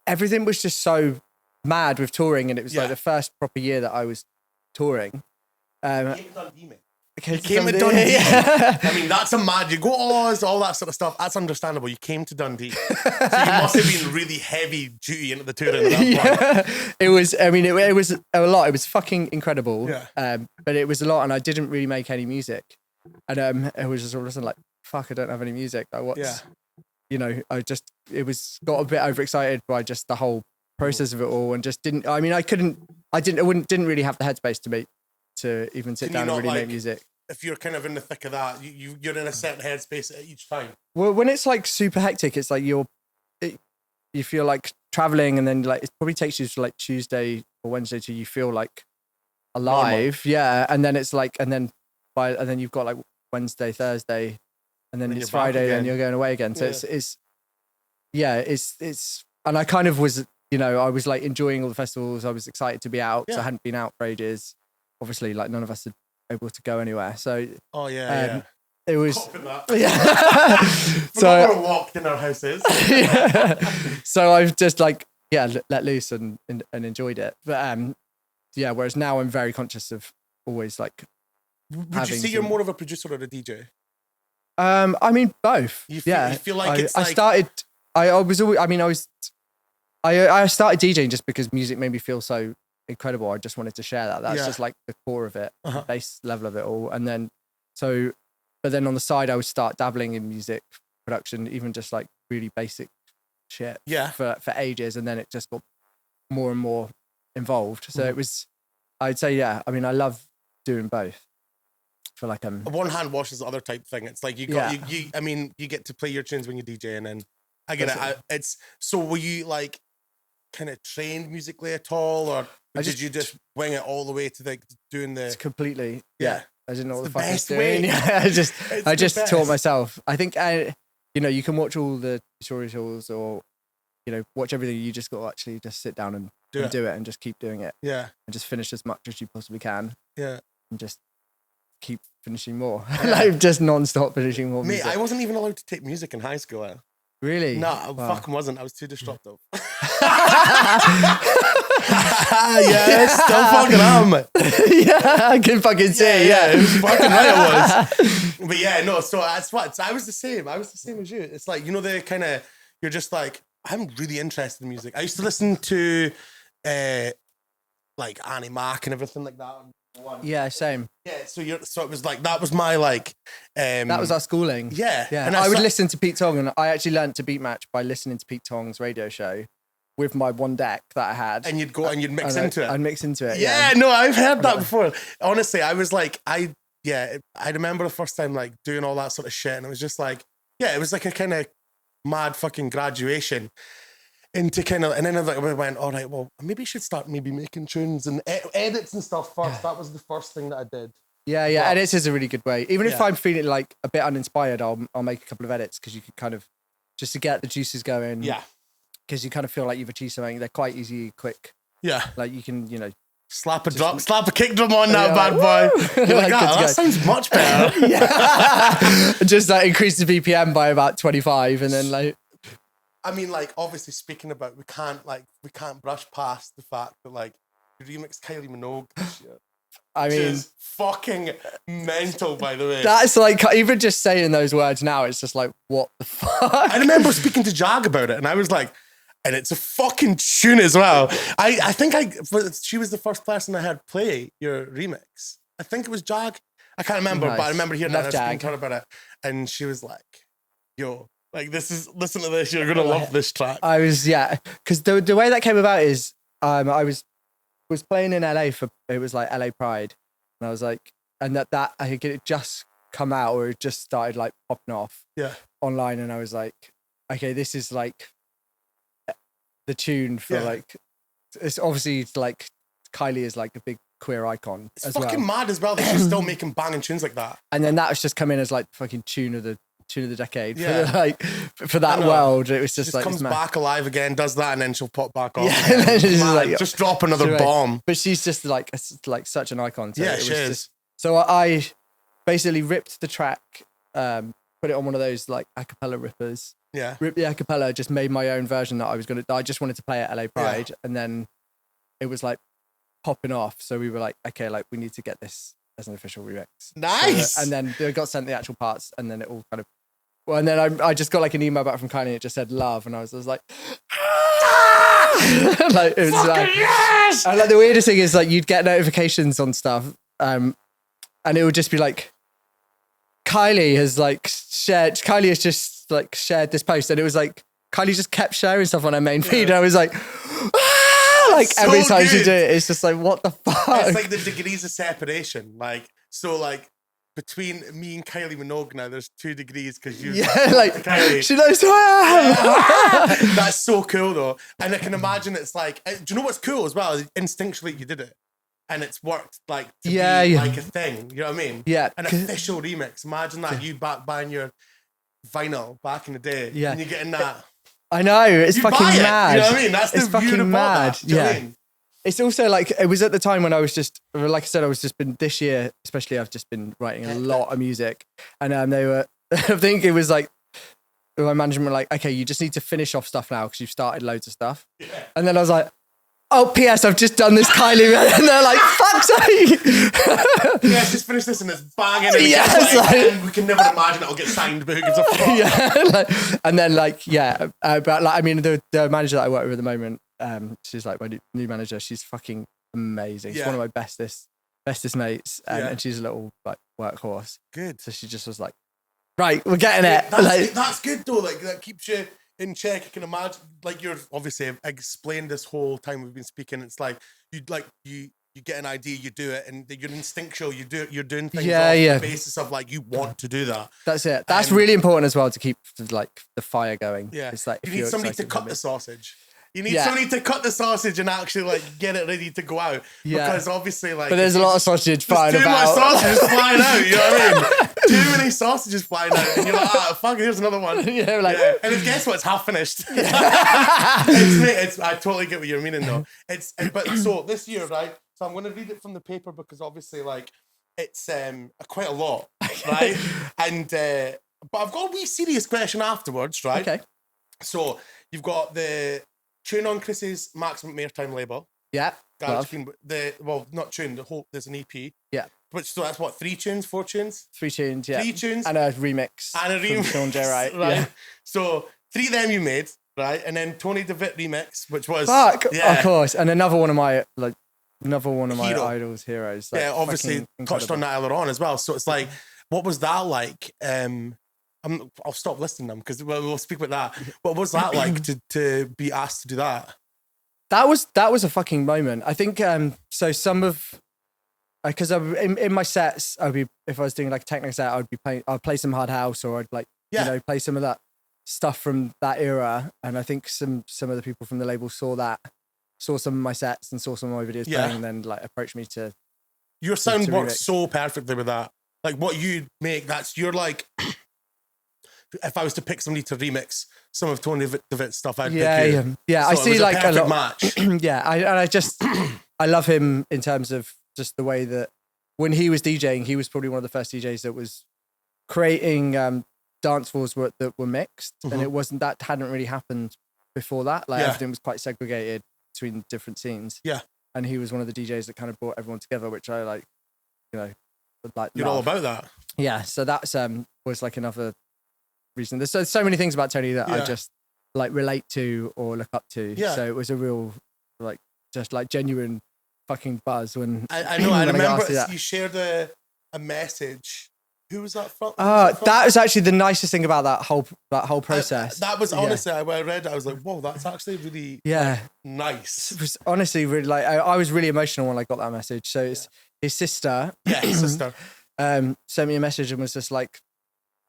everything was just so mad with touring, and it was like the first proper year that I was touring. You came to Dundee. I mean, that's a mad. You go all that sort of stuff. That's understandable. You came to Dundee, so you must have been really heavy duty into the touring at that point. It was. I mean, it was a lot. It was fucking incredible. Yeah. But it was a lot, and I didn't really make any music, and it was just all of a sudden like, fuck, I don't have any music. Like, what's, you know, it was got a bit overexcited by just the whole process of it all, and just didn't. I mean, didn't really have the headspace to even sit down and really make music. If you're kind of in the thick of that, you're in a certain headspace at each time. Well, when it's like super hectic, it's like you feel like traveling, and then like it probably takes you to like Tuesday or Wednesday till you feel like alive. Normal. Yeah, and then it's like, and then you've got like Wednesday, Thursday, and then it's Friday, and you're going away again. So it's and I kind of was, you know, I was like enjoying all the festivals. I was excited to be out because I hadn't been out for ages. Obviously, like none of us had able to go anywhere. So it was so we're locked in our houses. So I've just like let loose and enjoyed it. But whereas now I'm very conscious of always like. Would you say you're more of a producer or a DJ? I mean both. You feel like it's like... I started DJing just because music made me feel so incredible. I just wanted to share that. That's just like the core of it, the base level of it all. And then but then on the side I would start dabbling in music production, even just like really basic shit for ages, and then it just got more and more involved. So it was, I'd say, I mean, I love doing both. For like one hand washes the other type thing. It's like you I mean, you get to play your tunes when you DJ, and then I get it. It's so were you like kind of trained musically at all, or did you just wing it all the way to like doing the completely? I didn't know what the fuck I was doing. Way. I just taught myself. I think you know, you can watch all the tutorials or, you know, watch everything. You just got to actually just sit down and do it and just keep doing it. Yeah, and just finish as much as you possibly can. Yeah, and just keep finishing more. Like just non-stop finishing more music. Mate, I wasn't even allowed to take music in high school. Really? No, I fucking wasn't. I was too disruptive. Still fucking am. I can fucking say. Yeah, it was fucking right it was. But yeah, no, so that's what. So I was the same. I was the same as you. It's like, you know, the kind of, you're just like, I'm really interested in music. I used to listen to like Annie Mac and everything like that. Yeah, same. Yeah, so it was like, that was my like that was our schooling. Yeah. And I would listen to Pete Tong, and I actually learned to beat match by listening to Pete Tong's radio show with my one deck that I had. And you'd go and you'd mix into it. I'd mix into it. Yeah, no, I've heard that before. Honestly, I was like, I remember the first time like doing all that sort of shit, and it was just like, it was like a kind of mad fucking graduation into kind of, and then I went, all right, well, maybe I should start making tunes and edits and stuff first. Yeah. That was the first thing that I did. Yeah, edits is a really good way. Even if I'm feeling like a bit uninspired, I'll make a couple of edits, because you can kind of, just to get the juices going. Yeah. Because you kind of feel like you've achieved something. They're quite easy, quick. Yeah. Like you can, you know, slap a kick drum on that bad boy. You're like, that sounds much better. Just like increase the BPM by about 25, and then like. I mean, like, obviously speaking about, we can't brush past the fact that like you remixed Kylie Minogue this year. I mean, fucking mental, by the way. That's like, even just saying those words now, it's just like, what the fuck? I remember speaking to Jag about it, and I was like, and it's a fucking tune as well. I think she was the first person I heard play your remix. I think it was Jag. I can't remember, but I remember hearing that. I was speaking to her about it, and she was like, yo, like, listen to this, you're going to love this track. I was, because the way that came about is, I was playing in LA it was like LA Pride, and I was like, and that I think it just come out, or it just started like popping off online, and I was like, okay, this is like the tune for like, it's obviously like Kylie is like a big queer icon. It's fucking mad as well that she's still making banging tunes like that. And then that was just come in as like fucking tune of the decade for that world. It was just like comes back alive again, does that, and then she'll pop back off. Yeah, and then she's like, just drop another bomb. But she's just like such an icon. So she is. So I basically ripped the track, put it on one of those like a cappella rippers. Yeah. Ripped the a cappella, just made my own version that I just wanted to play at LA Pride, and then it was like popping off. So we were like, okay, like we need to get this as an official remix. Nice. So, and then they got sent the actual parts, and then it all kind of. Well, and then I just got like an email back from Kylie, and it just said love, and I was like, like it was like, yes! And like the weirdest thing is like you'd get notifications on stuff, and it would just be like, Kylie has just like shared this post, and it was like Kylie just kept sharing stuff on her main feed, and I was like, like so every time she did it, it's just like, what the fuck? It's like the degrees of separation, like so like. Between me and Kylie Minogue now, there's 2 degrees because you like Kylie. She knows who I am. That's so cool though, and I can imagine it's like, do you know what's cool as well? Instinctually, you did it, and it's worked like to be like a thing. You know what I mean? Yeah, an official remix. Imagine that you buying your vinyl back in the day, and you're getting that. I know it's fucking mad. You know what I mean? That's the fucking mad. Do you know what I mean? It's also like, it was at the time when I was just, like I said, this year, especially I've just been writing a lot of music, and they were, I think it was like, my management were like, okay, you just need to finish off stuff now because you've started loads of stuff. Yeah. And then I was like, oh, P.S. I've just done this Kylie, and they're like, fuck's sake. Yeah, just finish this and it's banging. And we can never imagine it'll get signed, but who gives a fuck? Yeah, and then like, but like, I mean, the manager that I work with at the moment, she's like my new manager. She's fucking amazing. She's one of my bestest mates, and she's a little like workhorse. Good. So she just was like, right, we're getting it. That's good though. Like that keeps you in check. I can imagine. Like you're obviously explained this whole time we've been speaking. It's like you get an idea, you do it, and you're instinctual. You're doing things off the basis of like you want to do that. That's it. That's really important as well to keep like the fire going. Yeah. It's like you need somebody to cut the sausage. You need somebody to cut the sausage and actually like get it ready to go out. Yeah. Because obviously like... But there's a lot of sausage flying about. Too much sausages flying out, you know what I mean? Too many sausages flying out. And you're like, fuck, here's another one. And guess what? It's half finished. I totally get what you're meaning though. But so this year, right? So I'm going to read it from the paper because obviously like it's quite a lot, right? And but I've got a wee serious question afterwards, right? Okay. So you've got the... tune on Chris's Maximum Airtime label. Yeah. Not tune, there's an EP. Yeah. So that's what, 3 tunes, 4 tunes? 3 tunes, yeah. 3 tunes. And a remix. From Sean J. Wright. Right. Yeah. So 3 of them you made, right? And then Tony DeVitt remix, which was... Fuck, of course. And another one of my idols, heroes. Like, obviously touched on that earlier on as well. So it's like, what was that like? I'll stop listing them because we'll speak about that. What was that like to be asked to do that? That was a fucking moment. I think so. Some of because in my sets, if I was doing like a techno set, I'd play some hard house or I'd play some of that stuff from that era. And I think some of the people from the label saw some of my sets and saw some of my videos playing, and then like approached me to. Your sound works so perfectly with that. Like what you make, you're like. If I was to pick somebody to remix some of Tony DeVitt's stuff, I'd pick you. Yeah. So I see like a lot. Match. Yeah, I love him in terms of just the way that when he was DJing, he was probably one of the first DJs that was creating dance floors that were mixed, and that hadn't really happened before that. Like everything was quite segregated between different scenes. Yeah, and he was one of the DJs that kind of brought everyone together, which I like. You're all about that. Yeah, so that's was like another reason. There's so many things about Tony that I just like relate to or look up to. Yeah. So it was a real like just like genuine fucking buzz when I know. I remember you shared a message. Who was that from? That was actually the nicest thing about that whole process. That was honestly, when I read it, I was like, whoa, that's actually really nice. It was honestly really like I was really emotional when I got that message. So it's his sister. Yeah, his sister. Sent me a message and was just like,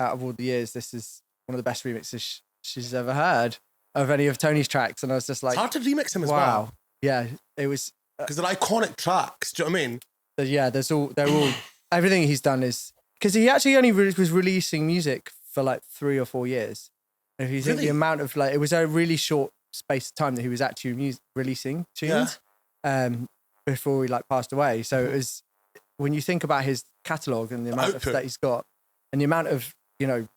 out of all the years, this is one of the best remixes she's ever heard. of any of Tony's tracks, and I was just like, it's hard to remix him as wow. well. Yeah, it was because they're iconic tracks. Do you know what I mean? Yeah, they're all everything he's done is because he actually only was releasing music for like 3 or 4 years. And if you think the amount of like, it was a really short space of time that he was actually releasing tunes before he like passed away. So it was, when you think about his catalogue and the amount of that he's got and the amount of, you know,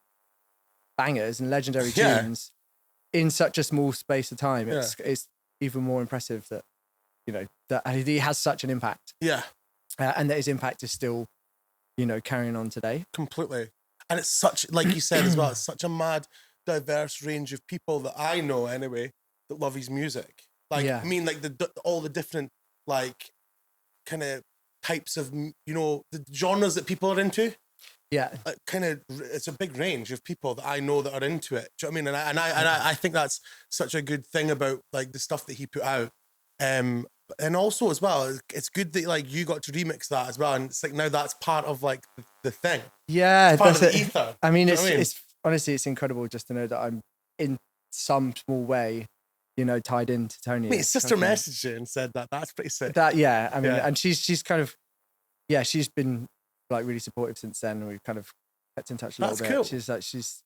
bangers and legendary tunes in such a small space of time, it's even more impressive that, you know, that he has such an impact. Yeah. And that his impact is still, you know, carrying on today. Completely. And it's such, like you said as well, it's such a mad, diverse range of people that I know anyway that love his music. Like, I mean, like all the different, like, kind of types of, you know, the genres that people are into. Yeah. Kind of, it's a big range of people that I know that are into it. Do you know what I mean? And I think that's such a good thing about, like, the stuff that he put out. And also as well, it's good that like you got to remix that as well, and it's like now that's part of like the thing. Yeah, it's part of the ether. I mean, it's honestly, it's incredible just to know that I'm in some small way, you know, tied into Tony. His sister messaged you and said that. That's pretty sick. That I mean, and she's kind of she's been like really supportive since then, and we've kind of kept in touch a little bit. Cool. She's feels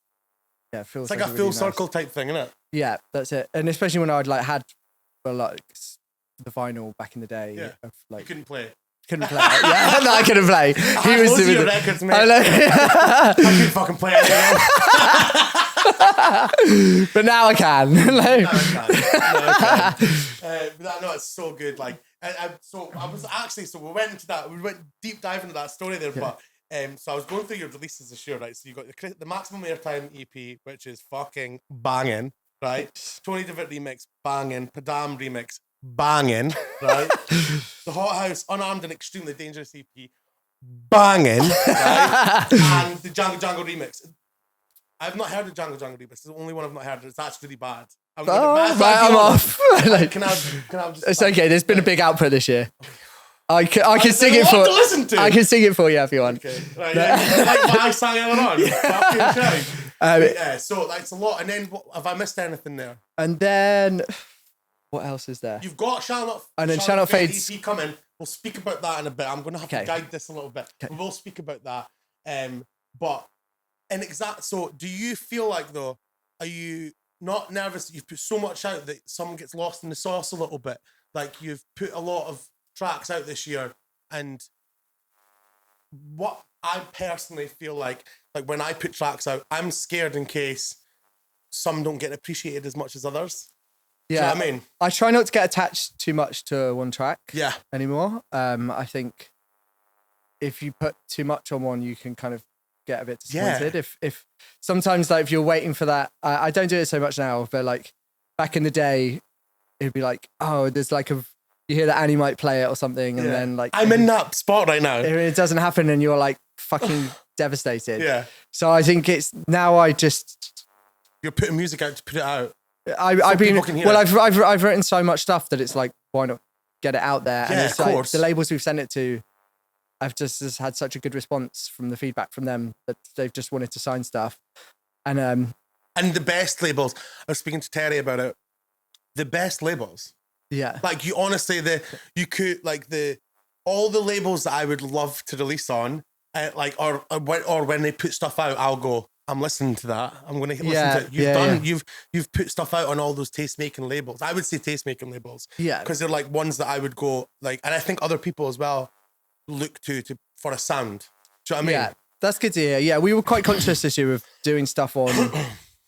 it's like a full circle type thing, isn't it? Yeah, that's it. And especially when I'd like had like the vinyl back in the day. Yeah. Of, like, you couldn't play it. No, I couldn't play. He was doing records, mate. I couldn't fucking play it anymore. But now I can. Now I can. No, it's so good. Like, we went into that. We went deep dive into that story there, but. So I was going through your releases this year, right? So you got the Maximum Airtime EP, which is fucking banging, right? Tony DeVitt remix, banging. Padam remix, banging, right? The Hot House Unarmed and Extremely Dangerous EP, banging, right? And the Django remix. I've not heard the Django remix. It's the only one I've not heard. It's actually really bad. I'm off. Like, can I just? It's okay. There's been a big output this year. I can sing it for. I can sing it for you if you want. Okay. Right, like what I sang earlier on. So that's a lot. And then have I missed anything there? And then what else is there? You've got Shall Not. And then Shall Not Fade's EP coming. We'll speak about that in a bit. I'm going to have to guide this a little bit. Okay. We'll speak about that. But so do you feel like though? Are you not nervous that you've put so much out that someone gets lost in the sauce a little bit? Like you've put a lot of tracks out this year, and what I personally feel like when I put tracks out, I'm scared in case some don't get appreciated as much as others. Yeah, do you know what I mean, I try not to get attached too much to one track. Yeah, anymore. I think if you put too much on one, you can kind of get a bit disappointed. Yeah. If sometimes like if you're waiting for that, I don't do it so much now, but like back in the day, it'd be like, oh, there's like you hear that Annie might play it or something, and then like I'm in that spot right now. It doesn't happen, and you're like fucking devastated. Yeah. So I think it's now you're putting music out to put it out. I've written so much stuff that it's like, why not get it out there? Yeah, and it's of course. Like, the labels we've sent it to, I've just had such a good response from the feedback from them that they've just wanted to sign stuff, and the best labels. I was speaking to Terry about it. The best labels. Yeah. Like you honestly, all the labels that I would love to release on, or when they put stuff out, I'll go, I'm listening to that. I'm going to listen to it. You've put stuff out on all those taste-making labels. I would say taste-making labels. Yeah. Because they're like ones that I would go like, and I think other people as well look to for a sound. Do you know what I mean? Yeah. That's good to hear. Yeah. We were quite conscious this year of doing stuff on,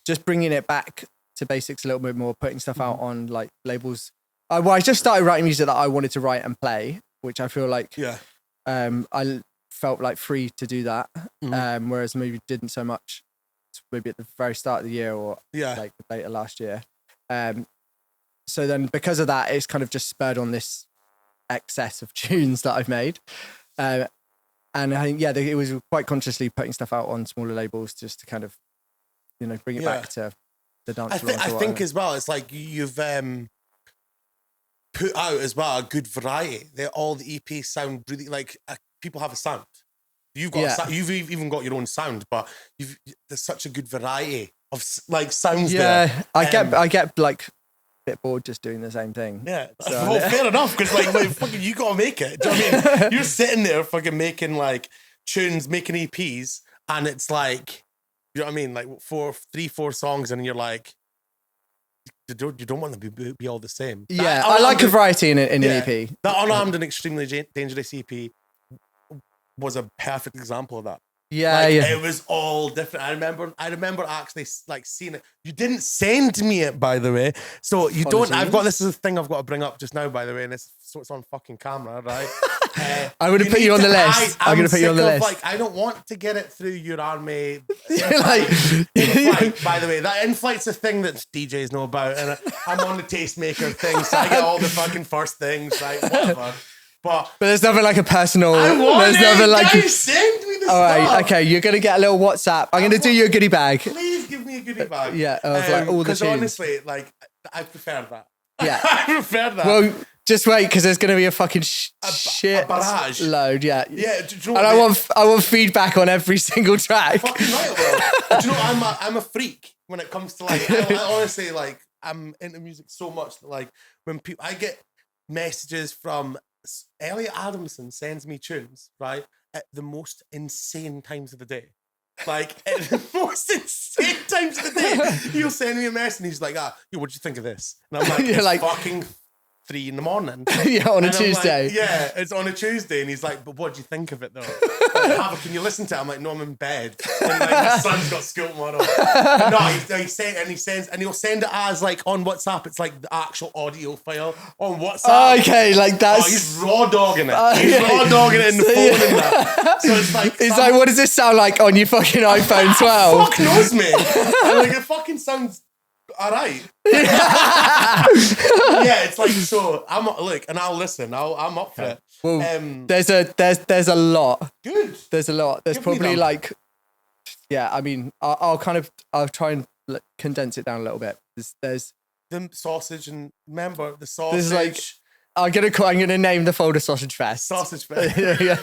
just bringing it back to basics a little bit more, putting stuff out on like labels. I just started writing music that I wanted to write and play, which I feel like I felt like free to do that. Whereas maybe didn't so much maybe at the very start of the year or like later last year. So then because of that, it's kind of just spurred on this excess of tunes that I've made. And I think, it was quite consciously putting stuff out on smaller labels just to kind of, you know, bring it back to the dance. I think as well, it's like you've put out as well a good variety. All the EPs sound really like people have a sound. You've got you've even got your own sound, but there's such a good variety of like sounds Yeah, there. I get like a bit bored just doing the same thing. Yeah, well, fair enough, because like fucking you gotta make it. Do you know what I mean? You're sitting there fucking making like tunes, making EPs, and it's like, you know what I mean? Like 4 songs, and you're like, you don't want them to be all the same. Yeah, I like a variety in an EP. That Unarmed and Extremely Dangerous EP was a perfect example of that. Yeah, like, yeah. It was all different. I remember actually like seeing it. You didn't send me it, by the way. So you Apologies. don't. This is a thing I've got to bring up just now, by the way, and it's on fucking camera, right? I'm going to put you on the list. I'm going to put you on the list. Like, I don't want to get it through your army. Like, in-flight, by the way, that in-flight's a thing that DJs know about, and I'm on the tastemaker thing, so I get all the fucking first things, right? Whatever. But there's nothing like a personal. I want there's nothing like. Guys, send me the all right, stuff. okay. You're gonna get a little WhatsApp. I'm gonna do you a goodie bag. Please give me a goodie bag. Yeah, like all the because tunes. honestly, like I prefer that. Yeah, I prefer that. Well, just wait, because there's gonna be a fucking shit barrage load. Yeah, yeah. Do you know and I want feedback on every single track. Fucking right, well. Do you know I'm a freak when it comes to like. I honestly like. I'm into music so much that like when I get messages from. Elliot Adamson sends me tunes, right, at the most insane times of the day. Like, at the most insane times of the day. He'll send me a message and he's like, what'd you think of this? And I'm like, You're it's like, fucking 3 a.m. Yeah, on a and Tuesday. Like, yeah, it's on a Tuesday. And he's like, but what'd you think of it though? Like, can you listen to it? I'm like, no, I'm in bed. And like, my son's got school tomorrow. No, he'll send it as like on WhatsApp. It's like the actual audio file on WhatsApp. Oh, okay, like that's. He's raw dogging it. He's raw dogging it in the phone and that. So it's like, what does this sound like on your fucking iPhone 12? Fuck knows me. And like it fucking sounds alright. Yeah, it's like so. And I'll listen. I'm up for it. Well, there's a lot. Good. There's a lot. There's Give me probably them. like, yeah. I mean, I'll try and condense it down a little bit. There's the sausage and remember the sausage. There's like I'm gonna name the folder Sausage Fest. Sausage Fest. Yeah.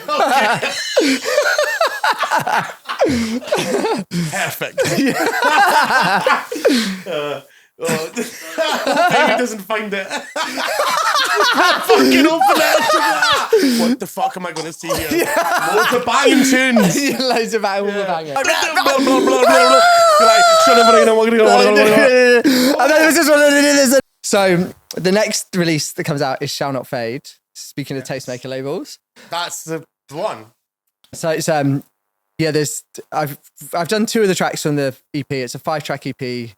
Perfect. Maybe doesn't find it. Fucking open it. What the fuck am I going to see here? Loads of banging tunes. Loads of banging. So the next release that comes out is Shall Not Fade. Speaking of tastemaker labels, that's the one. So it's I've done 2 of the tracks from the EP. It's a 5-track EP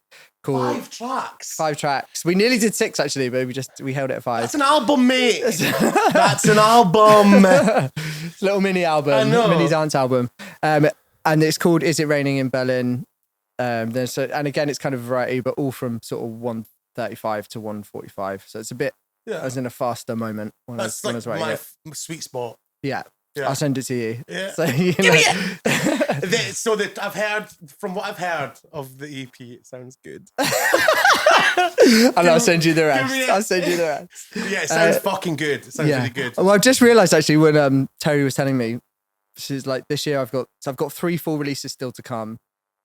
called 5 tracks. 5 tracks. We nearly did 6 actually, but we held it at 5. That's an album, mate. That's an album. Little mini album, I know. mini dance album, and it's called "Is It Raining in Berlin?" And again, it's kind of variety, but all from sort of 135 to 145. So it's a bit. Yeah. I was in a faster moment when That's I was writing my it. sweet spot. Yeah. Yeah. I'll send it to you. Yeah. So, Give me it. So that I've heard from what I've heard of the EP, it sounds good. And I'll send you the rest. I'll send you the rest. Yeah, it sounds fucking good. It sounds really good. Well, I've just realised actually when Terry was telling me, she's like, this year I've got 3 full releases still to come.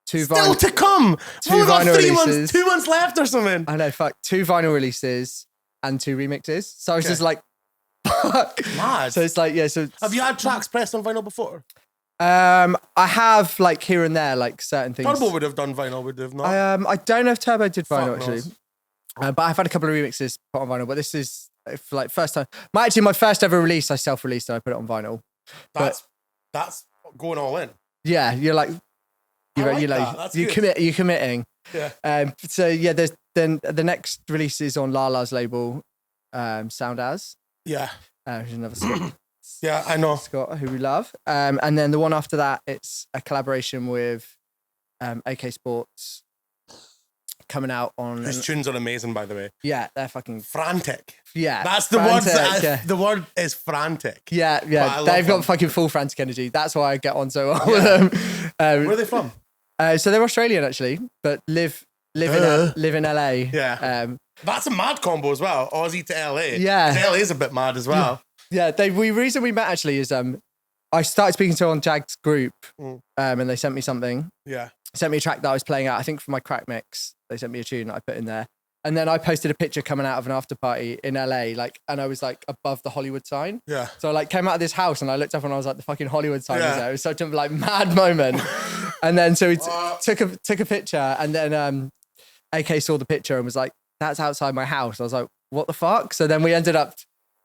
2 still to come. 2 We've got vinyl 3 releases. months, 2 months left or something. I know, 2 vinyl releases and 2 remixes. So I was just like, fuck. Mad. So it's like, yeah. So have you had tracks pressed on vinyl before? I have like here and there, like certain things. Turbo would have done vinyl, would have not. I don't know if Turbo did vinyl Fuck actually, but I've had a couple of remixes put on vinyl. But this is like first time. My first ever release, I self-released and I put it on vinyl. That's going all in. Yeah, you're like you're committing. Yeah. So yeah, there's then the next release is on Lala's label, Sound As. Yeah. Who's another Scott. Yeah, I know. Scott, who we love. And then the one after that, it's a collaboration with AK Sports coming out on. His tunes are amazing, by the way. Yeah, they're fucking frantic. Yeah, that's the word. The word is frantic. Yeah. They've got fucking full frantic energy. That's why I get on so well with them. Where are they from? So they're Australian actually, but live in LA. Yeah. That's a mad combo as well. Aussie to LA. Yeah. LA is a bit mad as well. Yeah. Reason we met actually is I started speaking to her on Jag's group, and they sent me something. Yeah. sent me a track that I was playing out. I think for my crack mix, they sent me a tune that I put in there. And then I posted a picture coming out of an after party in LA, like, and I was like above the Hollywood sign. Yeah. So I like came out of this house and I looked up and I was like, the fucking Hollywood sign was there. It was such a like mad moment. And then so we took a picture, and then AK saw the picture and was like, that's outside my house. I was like, what the fuck? So then we ended up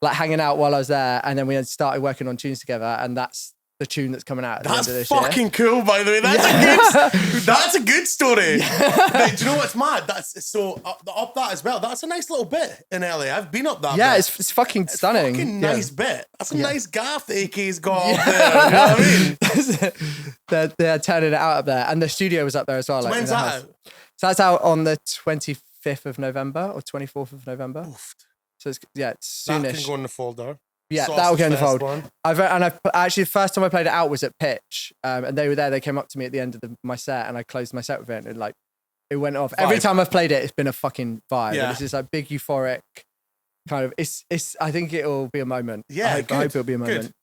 like hanging out while I was there, and then we started working on tunes together, and that's the tune that's coming out at the end of this year. That's fucking cool, by the way. That's a good story. Like, do you know what's mad? That's so up that as well. That's a nice little bit in LA. I've been up that. Yeah, bit. it's fucking stunning. Fucking nice bit. That's a nice gaff the AK's got up there. You know what I mean? they're turning it out up there, and the studio was up there as well. So like, when's that out? So that's out on the 25th of November or 24th of November. Oof. So it's soonish. That can go in the folder. Yeah, that'll go in the fold. Actually, the first time I played it out was at Pitch, and they were there. They came up to me at the end of my set, and I closed my set with it, and like it went off. Every time I've played it, it's been a fucking vibe. Yeah. It's just like big euphoric kind of. It's. I think it'll be a moment. Yeah, I hope it'll be a moment.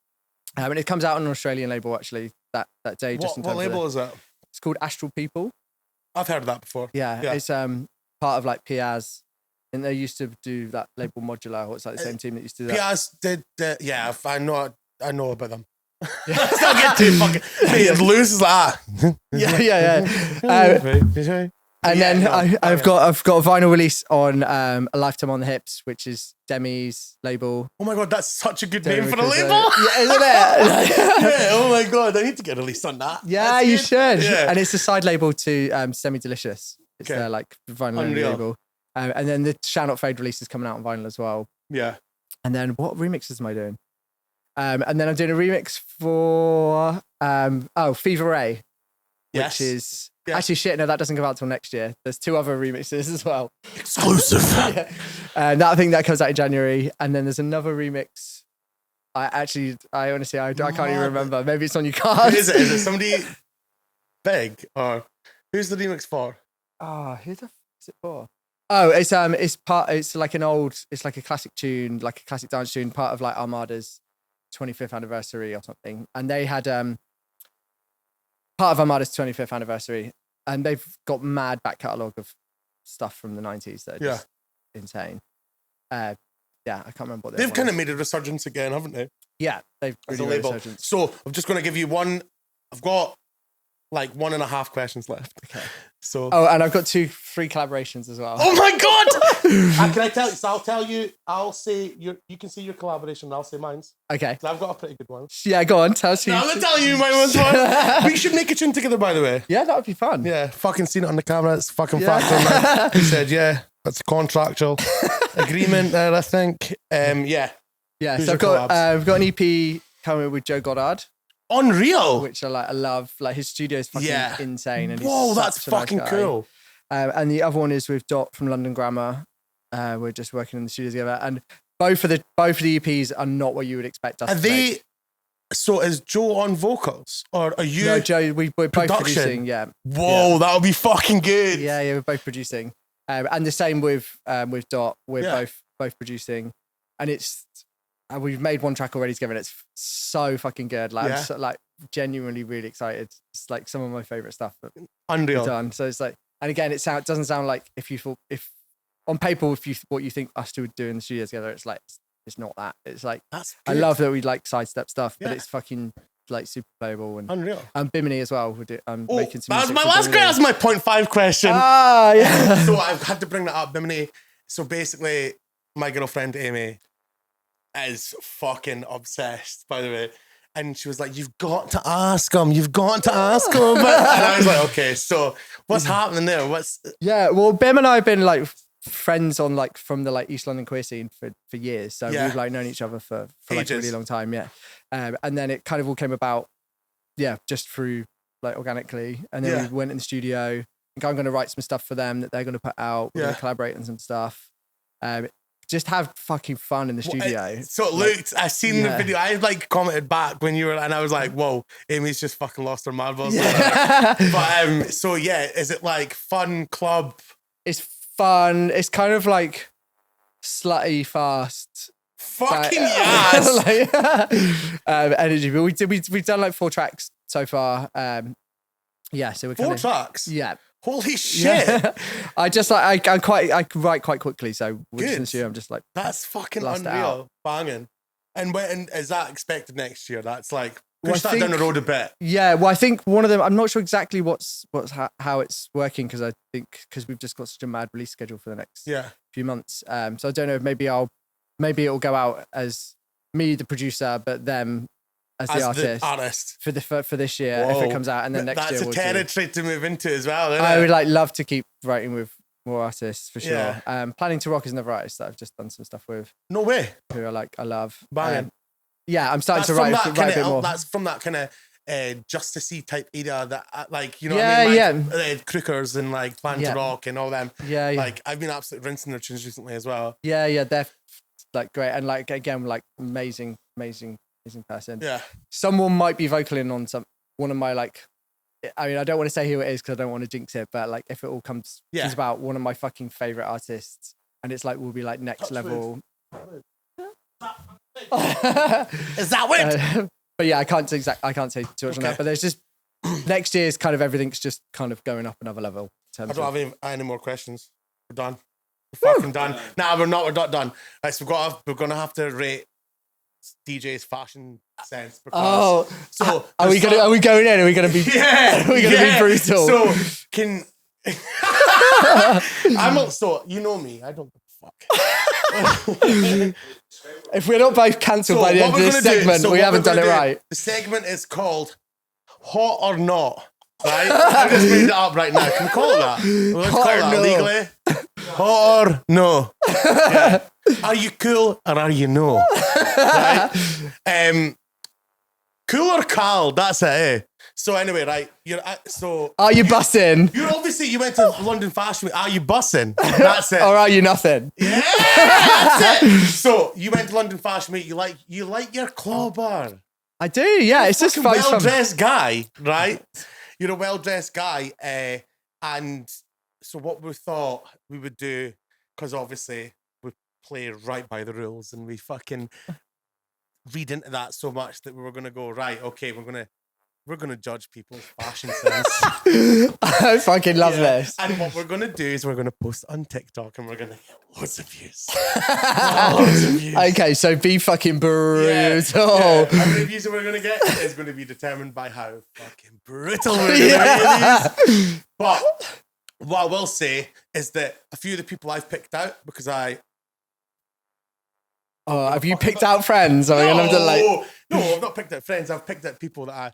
Good. And it comes out on an Australian label actually that day. Just in time what label is that? It's called Astral People. I've heard of that before. Yeah. It's part of like Piaz. And they used to do that label Modular, or it's like the same team that used to do that. Piaz did, I know about them. Let's not get too fucking. Hey, loses that. Yeah. And then I've got a vinyl release on A Lifetime on the Hips, which is Demi's label. Oh my god, that's such a good Demi name for the Riccuzzo. label. Yeah, isn't it? Yeah, oh my god, I need to get a release on that. Yeah, That's you good. should. Yeah. And it's a side label to Semi Delicious. It's Okay. their like vinyl only Unreal. label. And then the Shall Not Fade release is coming out on vinyl as well. Yeah. And then what remixes am I doing? And then I'm doing a remix for Fever Ray, Yes. which is Yeah. actually shit. No, that doesn't come out till next year. There's 2 other remixes as well. Exclusive. And I think that comes out in January. And then there's another remix. I honestly, I can't even remember. Maybe it's on your card. Who is it? Is it somebody big, or who's the remix for? Who the f is it for? Oh, it's like a classic tune, like a classic dance tune, part of like Armada's 25th anniversary or something. And they had part of Armada's 25th anniversary, and they've got mad back catalogue of stuff from the 90s that are just insane. I can't remember what They've kind of made a resurgence again, haven't they? Yeah, they've As really a label. resurgence. So I'm just going to give you one. I've got like 1.5 questions left. Okay. So. Oh, and I've got 3 collaborations as well. Oh my god! Can I tell you? So I'll tell you. I'll say you can see your collaboration, and I'll say mine's. Okay. So I've got a pretty good one. Yeah, go on. Tell us. No, I'm gonna tell you my one's one. We should make a tune together, by the way. Yeah, that would be fun. Yeah, fucking seen it on the camera. It's fucking fact. He said, yeah, that's a contractual agreement there, I think. Yeah. Yeah, Who's so your I've got an EP coming with Joe Goddard, Unreal. which I love. Like his studio is fucking insane. And Whoa, he's that's such a nice fucking guy. cool. And the other one is with Dot from London Grammar. We're just working in the studio together, and both of the EPs are not what you would expect us Are to they? make. So is Joe on vocals, or are you? No, Joe, we're both production? producing. Yeah. Whoa, that'll be fucking good. Yeah, we're both producing. And the same with Dot. We're both producing, and it's we've made one track already together, and it's so fucking good. Like I'm so, like genuinely really excited. It's like some of my favorite stuff that Unreal. we've done. So it's like, and again, it doesn't sound like if on paper what you think us two would do in the studio together, it's like it's not that. It's like That's I good. love that we like sidestep stuff, but Yeah. it's fucking like super playable and Unreal. Bimini as well. I'm Oh, making some. that was music my for last Bimini. question. That's my 0.5 question. Yeah. So I've had to bring that up, Bimini. So basically, my girlfriend Amy is fucking obsessed, by the way. And she was like, you've got to ask him. You've got to ask him. And I was like, okay, so what's happening there? Yeah, well, Bim and I have been like friends on like from the like East London queer scene for years. So we've like known each other for like a really long time. Yeah. And then it kind of all came about, just through like organically. And then we went in the studio. I think I'm going to write some stuff for them that they're going to put out. We're going to collaborate on some stuff. Just have fucking fun in the studio. So it looked, I seen the video. I like commented back when you were, and I was like, whoa, Amy's just fucking lost her marbles. Yeah. But so yeah, is it like fun club? It's fun. It's kind of like slutty fast. Fucking yes. Like, energy. But we've done like 4 tracks so far. Yeah, so we're 4 kind of tracks. yeah. Holy shit! Yeah. I just like I write quite quickly, so Good. this year I'm just like That's fucking blast it unreal, out. banging. And when is that expected next year? That's like Well, push I that down the think- road a bit. Yeah, well, I think one of them. I'm not sure exactly how it's working because I think because we've just got such a mad release schedule for the next Yeah, few months. So I don't know. Maybe it'll go out as me, the producer, but them as the artist for this year if it comes out, and then next year that's a territory to move into as well. Isn't I it? would love to keep writing with more artists for sure. Yeah. Planning to Rock is another artist that I've just done some stuff with. No way. Who I love. Banging. Yeah, I'm starting That's to from write that a kind bit more. of. That's from that kind of justicey type area that like you know Yeah, what I mean? yeah. Crookers and like Plan to Rock and all them. Yeah, yeah. Like I've been absolutely rinsing their tunes recently as well. Yeah, they're like great and like again like amazing person. Yeah. Someone might be vocaling on one of my like. I mean, I don't want to say who it is because I don't want to jinx it, but like if it all comes about one of my fucking favorite artists, and it's like will be like next level. Is that weird? But yeah, I can't say too much on that. But there's just next year's kind of everything's just kind of going up another level. I don't have any more questions. We're done. We're fucking done. Nah, we're not. We're not done. Right, so we're gonna have to rate DJ's fashion sense. So are we going in? Are we gonna be? Yeah, are we gonna be brutal? So can so you know me. I don't give a fuck. If we're not both cancelled by the end of this segment, we haven't done it right. The segment is called Hot or Not. Right? I just made it up right now. Can we call it that? Let's call it that legally. Hot or no? Yeah. Are you cool or are you no? Right? Cool or Cal? That's it. Eh? So anyway, right? Are you bussing? You went to London Fashion Week. Are you bussing? That's it. Or are you nothing? Yeah, that's it. So you went to London Fashion Week. You like your clobber. I do. Yeah, it's just fun. Well-dressed guy, right? You're a well-dressed guy, and so what we thought we would do, because obviously we play right by the rules, and we fucking read into that so much that we were gonna go right. Okay, we're gonna judge people's fashion sense. I fucking love this. And what we're gonna do is we're gonna post on TikTok, and we're gonna get loads of views. Loads of views. Okay, so be fucking brutal. Yeah. How many views we're gonna get is gonna be determined by how fucking brutal we're gonna be. But what I will say is that a few of the people I've picked out because have you picked out friends? Or no, I've not picked out friends. I've picked out people that I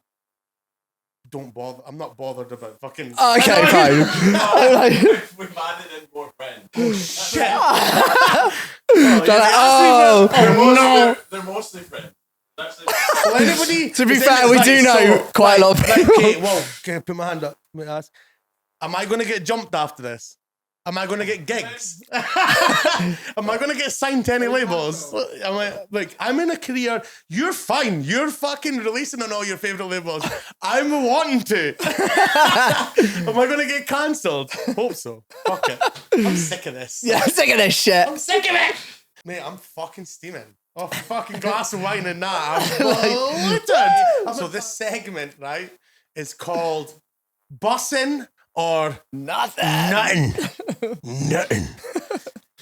don't bother. I'm not bothered about fucking. Okay, fine. We've added in more friends. Oh shit! They're mostly friends. Well, anybody? To be fair, we do know quite a lot of people. Okay, well, can I put my hand up? Let me ask. Am I going to get jumped after this? Am I going to get gigs? Am I going to get signed to any labels? I'm in a career. You're fine. You're fucking releasing on all your favourite labels. I'm wanting to. Am I going to get cancelled? Hope so. Fuck it. I'm sick of this. Yeah, I'm sick of this shit. I'm sick of it. Mate, I'm fucking steaming. Oh, fucking glass of wine and that. I'm bloated. So this segment, right, is called Bussin' or Nothing.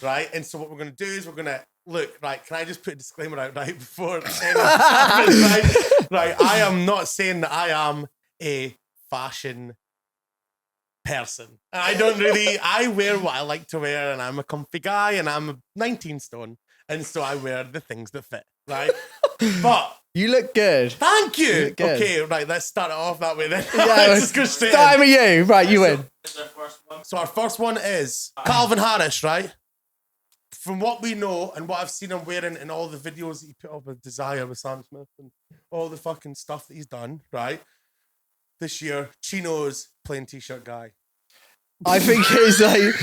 Right? And so what we're going to do is we're going to look, right, can I just put a disclaimer out right before anything happens, right? Right, I am not saying that I am a fashion person. I wear what I like to wear and I'm a comfy guy and I'm 19 stone. And so I wear the things that fit, right? But you look good. Thank you. Good. Okay, right, let's start it off that way then. Yeah, let's just go straight time of you. Right, you win. So our first one is Calvin Harris, right? From what we know and what I've seen him wearing in all the videos that he put up with Desire with Sam Smith and all the fucking stuff that he's done, right? This year, Chino's plain t-shirt guy. I think it's like,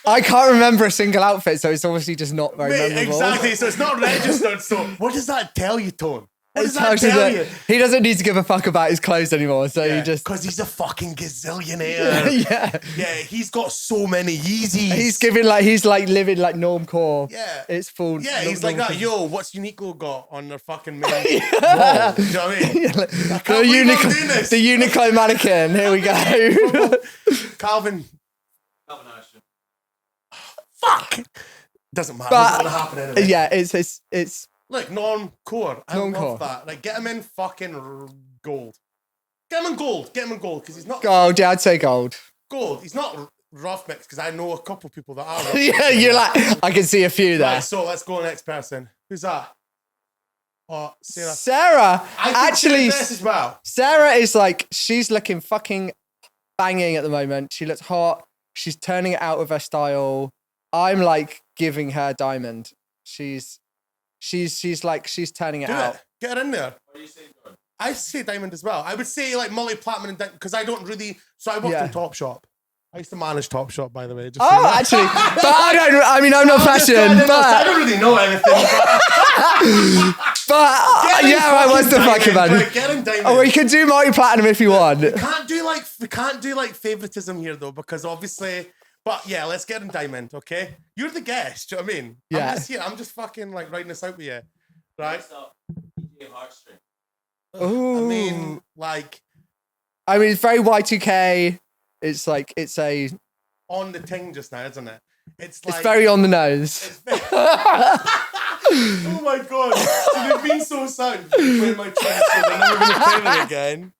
I can't remember a single outfit, so it's obviously just not very memorable. Exactly, so it's not registered. So what does that tell you, Tone? What does that tell you? He doesn't need to give a fuck about his clothes anymore, so he just... Because he's a fucking gazillionaire. Yeah, he's got so many Yeezys. He's living like normcore. Yeah. It's full... Yeah, he's like that. Yo, what's Uniqlo got on their fucking main wall? Do you know what I mean? I can't believe I'm doing this. The Uniqlo mannequin. Here we go. Calvin. Fuck! Doesn't matter. But, it's gonna happen anyway. Yeah, it's Look, non-core. I love that. Like, get him in fucking gold. Get him in gold. Because he's not... Gold, yeah, I'd say gold. Gold. He's not rough mix, because I know a couple people that are rough Yeah, you're like... I can see a few there. Right, so let's go to the next person. Who's that? Oh, Sarah. Sarah. Actually, this as well. Sarah is like... She's looking fucking banging at the moment. She looks hot. She's turning it out with her style. I'm like giving her diamond. She's turning it out. Get her in there. What are you saying, John? I say diamond as well. I would say like multi-platinum and diamond, because I don't really... So I worked in Topshop. I used to manage Topshop, by the way. Actually, but I'm not fashion, but... I don't really know anything. But I was the fucking man. Right, get him diamond. Oh, we can do multi-platinum if you want. We can't do like favoritism here though, because obviously... But yeah, let's get him diamond, okay? You're the guest, do you know what I mean? Yeah. I'm just fucking like writing this out with you. Right? Heartstring. Ooh. I mean, it's very Y2K. It's like, it's a... On the ting just now, isn't it? It's very on the nose. Oh my god. So they've been so sad playing my track, so they're never going to play it again.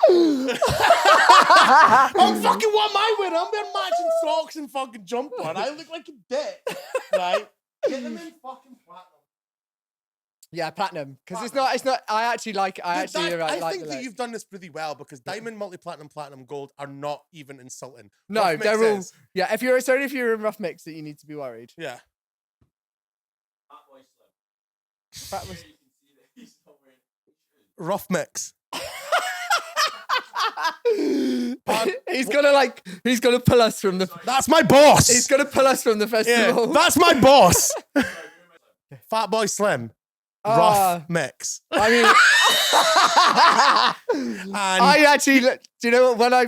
I'm fucking, what am I wearing? I'm wearing matching socks and fucking jumper. I look like a dick. Right? Get them in fucking platinum. Yeah, platinum. Because it's not, I actually like, I think that you've done this pretty well, because diamond, multi-platinum, platinum, gold are not even insulting. No, they're all, if you're in rough mix that you need to be worried. Yeah. Rough mix. He's gonna pull us from the... That's my boss. He's gonna pull us from the festival. Yeah, that's my boss. Fatboy Slim. Rough mix. I mean, I actually, do you know what? When I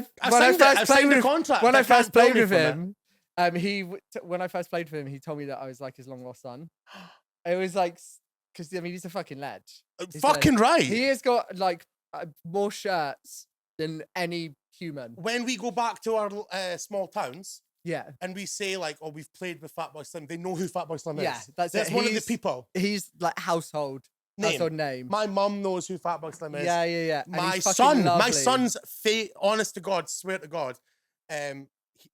first played with him, when I first played with him, he told me that I was like his long lost son. It was like, because he's a fucking ledge. Fucking right. He has got like more shirts than any human. When we go back to our small towns, yeah, and we say like, "Oh, we've played with Fatboy Slim," they know who Fatboy Slim is. Yeah, that's one of the people. He's like household name. My mum knows who Fatboy Slim is. Yeah. My son's honest to God, swear to God,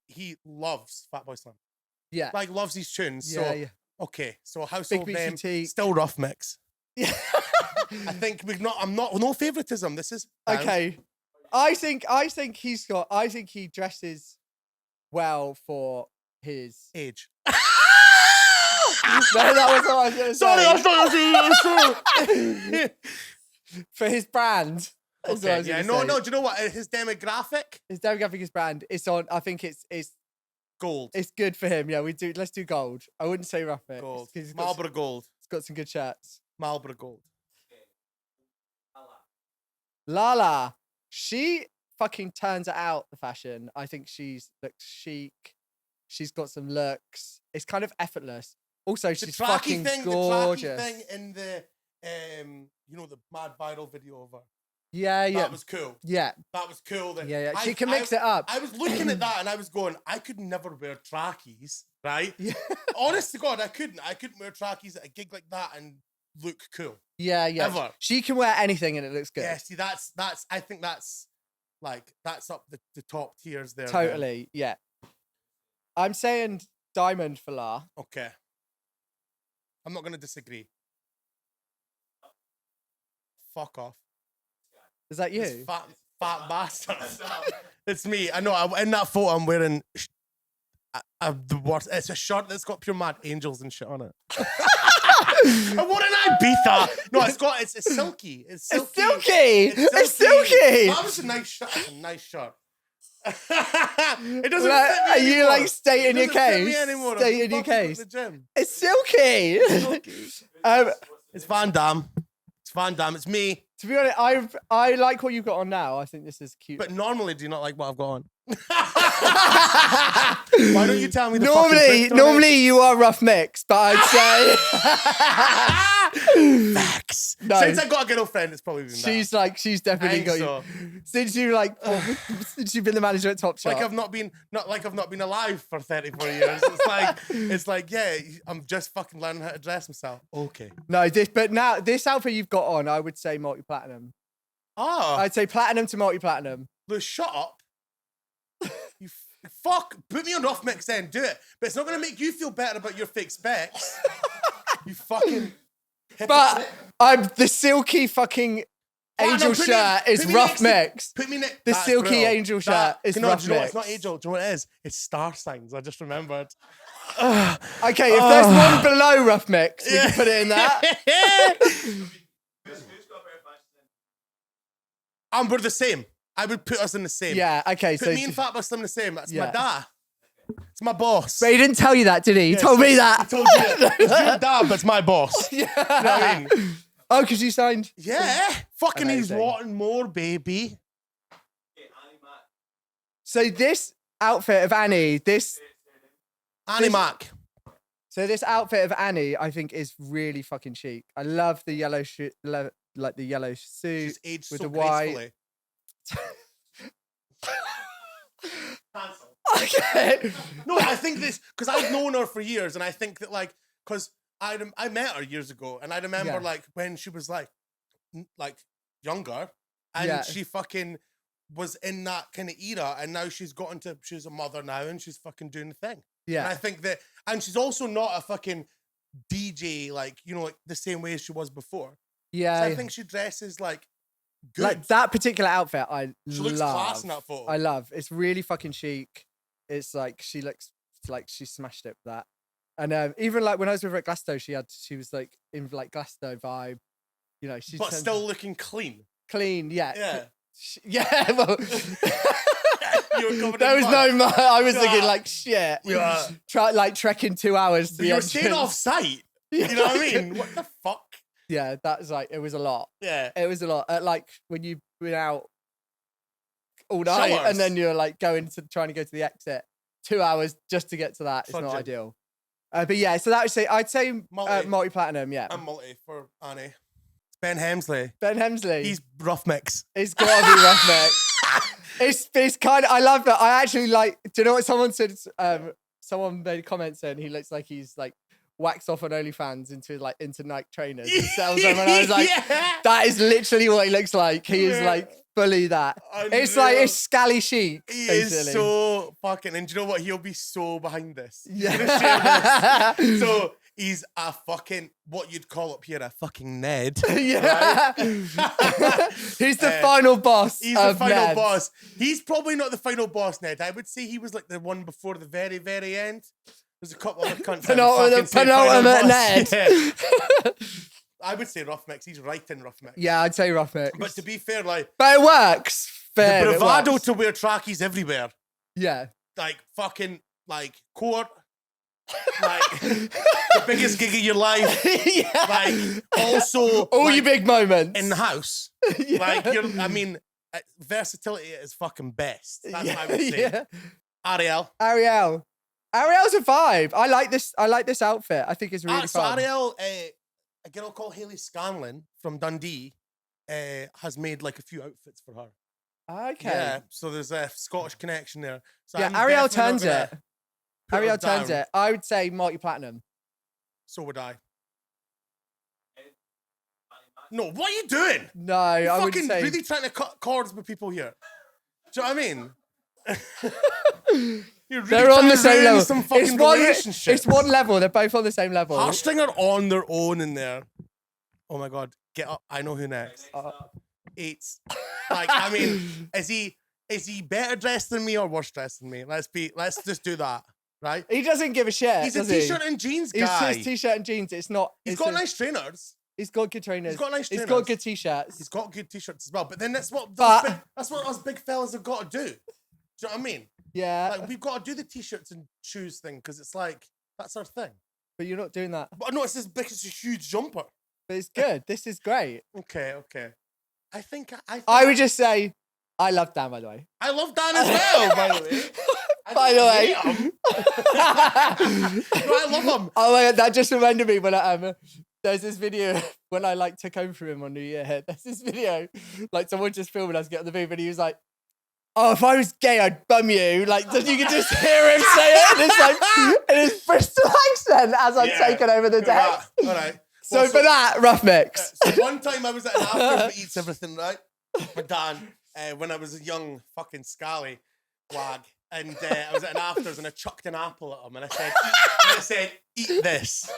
he loves Fatboy Slim. Yeah, like loves these tunes. Yeah, so okay, so household Big name, BCT. still rough mix. Yeah, I think no favoritism. This is okay. I think he dresses well for his age. No, that was what I was going to say. Sorry, I thought you were for his brand. Okay, yeah, no. Do you know what? His demographic? His demographic is brand. It's on. I think it's gold. It's good for him. Yeah, let's do gold. I wouldn't say rough mix. Gold. Marlboro gold. It's got some good shirts. Marlboro gold. Lala. She fucking turns it out, the fashion. I think she's looks chic. She's got some looks. It's kind of effortless. Also, she's fucking gorgeous. The thing in the the mad viral video of her. Yeah. That was cool. Yeah. That was cool. Yeah. She can mix it up. I was looking at that and I was going, I could never wear trackies, right? Yeah. Honest to God, I couldn't. I couldn't wear trackies at a gig like that and look cool. Yeah. Ever. She can wear anything and it looks good. Yeah, see, I think that's up the top tiers there. Totally, yeah. I'm saying diamond for La. Okay. I'm not going to disagree. Fuck off. Is that you? This fat bastard. It's me. I know. In that photo, I'm wearing the worst. It's a shirt that's got pure mad angels and shit on it. I wore an Ibiza. No, it's silky. It's silky. It's silky. That was a nice shirt. It doesn't fit me Are you anymore. like stay in your case? Me anymore. Stay in your case. The gym. It's silky. It's Van Damme. It's Van Damme. It's me. To be honest, I like what you've got on now. I think this is cute. But normally, do you not like what I've got on? Why don't you tell me the fucking truth? Normally you are rough mix, but I'd say facts. No. Since I got a girlfriend, it's probably been that. She's definitely got you. Since you since you've been the manager at Topshop. Like I've not been alive for 34 years. It's like yeah, I'm just fucking learning how to dress myself. Okay. No, this outfit you've got on, I would say multi-platinum. Oh. I'd say platinum to multi-platinum. Look, shut up. You fuck, put me on rough mix then, do it. But it's not going to make you feel better about your fake specs. You fucking hypocrite. But the silky fucking angel shirt is rough mix. Put me next. The silky angel shirt is rough mix. It's not angel. Do you know what it is? It's star signs. I just remembered. Okay, if there's one below rough mix, we can put it in that. We're the same. I would put us in the same. Yeah, okay. Put me and Fatboy Slim in the same. That's my dad. It's my boss. But he didn't tell you that, did he? He told me that. He told you that. It's your dad, but it's my boss. Yeah. You know what I mean? Oh, because you signed? Yeah. Fucking Amazing. He's wanting more, baby. So this outfit of Annie, Annie Mac. So this outfit of Annie, I think, is really fucking chic. I love the yellow like the yellow suit. She's aged with so the white. gracefully. Cancel. Okay. No, I think this because I've known her for years, and I think that because I met her years ago, and I remember when she was like younger, and she fucking was in that kind of era, and now she's a mother now, and she's fucking doing the thing. Yeah, and I think that, and she's also not a fucking DJ like the same way as she was before. Yeah, so I think she dresses like. Good. Like that particular outfit, she looks class in that photo. I love. It's really fucking chic. It's like she looks like she smashed it with that. And even like when I was with her at Glastonbury, she was like in like Glastonbury vibe. You know, she's still looking clean. Clean, yeah. Yeah. Yeah. Well, you were there was no. I was thinking like shit. Yeah. Trekking 2 hours. So you were staying off site. You know what I mean? What the fuck? Yeah, that's like it was a lot. Yeah, it was a lot. Like when you've been out all night Showers. and then you're like trying to go to the exit, 2 hours just to get to that. It's not ideal. But yeah, so I'd say multi-platinum. Yeah, I'm multi for Annie. It's Ben Hemsley. Ben Hemsley. He's rough mix. It's got to be rough mix. It's kind of. I love that. I actually like. Do you know what someone said? Someone made a comment saying he looks like he's like. Wax off on OnlyFans into Nike trainers and sells them, and I was like, that is literally what he looks like. He is like fully that. It's like it's scally chic. He basically. Is so fucking. And do you know what? He'll be so behind this. Yeah. He's gonna share this. So he's a fucking what you'd call up here a fucking Ned. Yeah. Right? He's the final boss. He's the final boss. He's probably not the final boss, Ned. I would say he was like the one before the very, very end. There's a couple of cunts. Penultimate Ned. Yeah. I would say rough mix. He's right in rough mix. Yeah, I'd say rough mix. But to be fair, but it works. Fair, the bravado to wear trackies everywhere. Yeah. Like fucking court. The biggest gig of your life. Yeah. Also all your big moments in the house. Yeah. Versatility is fucking best. That's what I would say. Yeah. Ariel's a vibe. I like this outfit. I think it's really fun. So Ariel, a girl called Hayley Scanlon from Dundee, has made like a few outfits for her. Okay. Yeah. So there's a Scottish connection there. So yeah, Ariel turns it. Ariel turns it. I would say multi-platinum. So would I. No, what are you doing? No, I would say... fucking really trying to cut cords with people here. Do you know what I mean? Really they're on the same level. Some fucking relationship. It's one level. They're both on the same level. Hashtag are on their own in there. Oh my god, get up! I know who next. Eights. Is he better dressed than me or worse dressed than me? Let's just do that, right? He doesn't give a shit. He's a t-shirt and jeans guy. He's t-shirt and jeans. It's not. He's got nice trainers. He's got good trainers. He's got nice trainers. He's got good t-shirts. He's got good t-shirts as well. But then that's what us big fellas have got to do. Do you know what I mean? Yeah. We've got to do the t-shirts and shoes thing because it's that's our thing. But you're not doing that. But no, it's a huge jumper. But it's good. This is great. Okay. I think I would just say, I love Dan, by the way. I love Dan as well, by the way. By the way. No, I love him. Oh my God, that just reminded me when there's this video when I like took over for him on New Year. There's this video, like someone just filming us get on the video, and he was like, "Oh, if I was gay, I'd bum you." Like you could just hear him say it, and it's like in his Bristol accent as I'm taking over the deck. All right. So for that, rough mix. So one time I was at an after for Eats Everything, right? With Dan, when I was a young fucking scally wag. And I was at an afters and I chucked an apple at him and I said, eat this.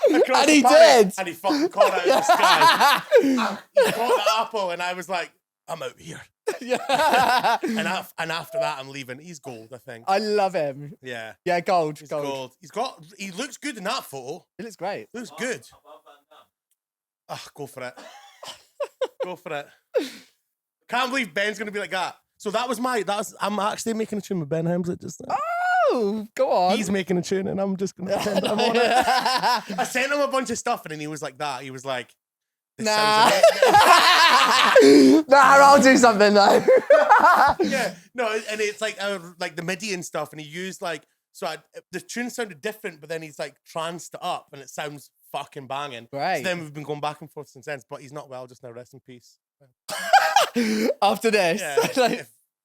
And he did. And he fucking caught out of the sky. He caught the apple and I was like, I'm out here. Yeah. And after that, I'm leaving. He's gold, I think. I love him. Yeah. Yeah, gold. He's gold. He looks good in that photo. He looks great. Looks good. Go for it. Go for it. Can't believe Ben's going to be like that. So I'm actually making a tune with Ben Hemslett just now. Oh, go on. He's making a tune and I'm just going to pretend I'm on it. I sent him a bunch of stuff and then he was like that. He was like, nah. Nah, I'll do something though. Yeah, no, and it's like the MIDI and stuff and he used the tune sounded different, but then he's like tranced it up and it sounds fucking banging. Right. So then we've been going back and forth since then, but he's not well just now, rest in peace. After this, yeah.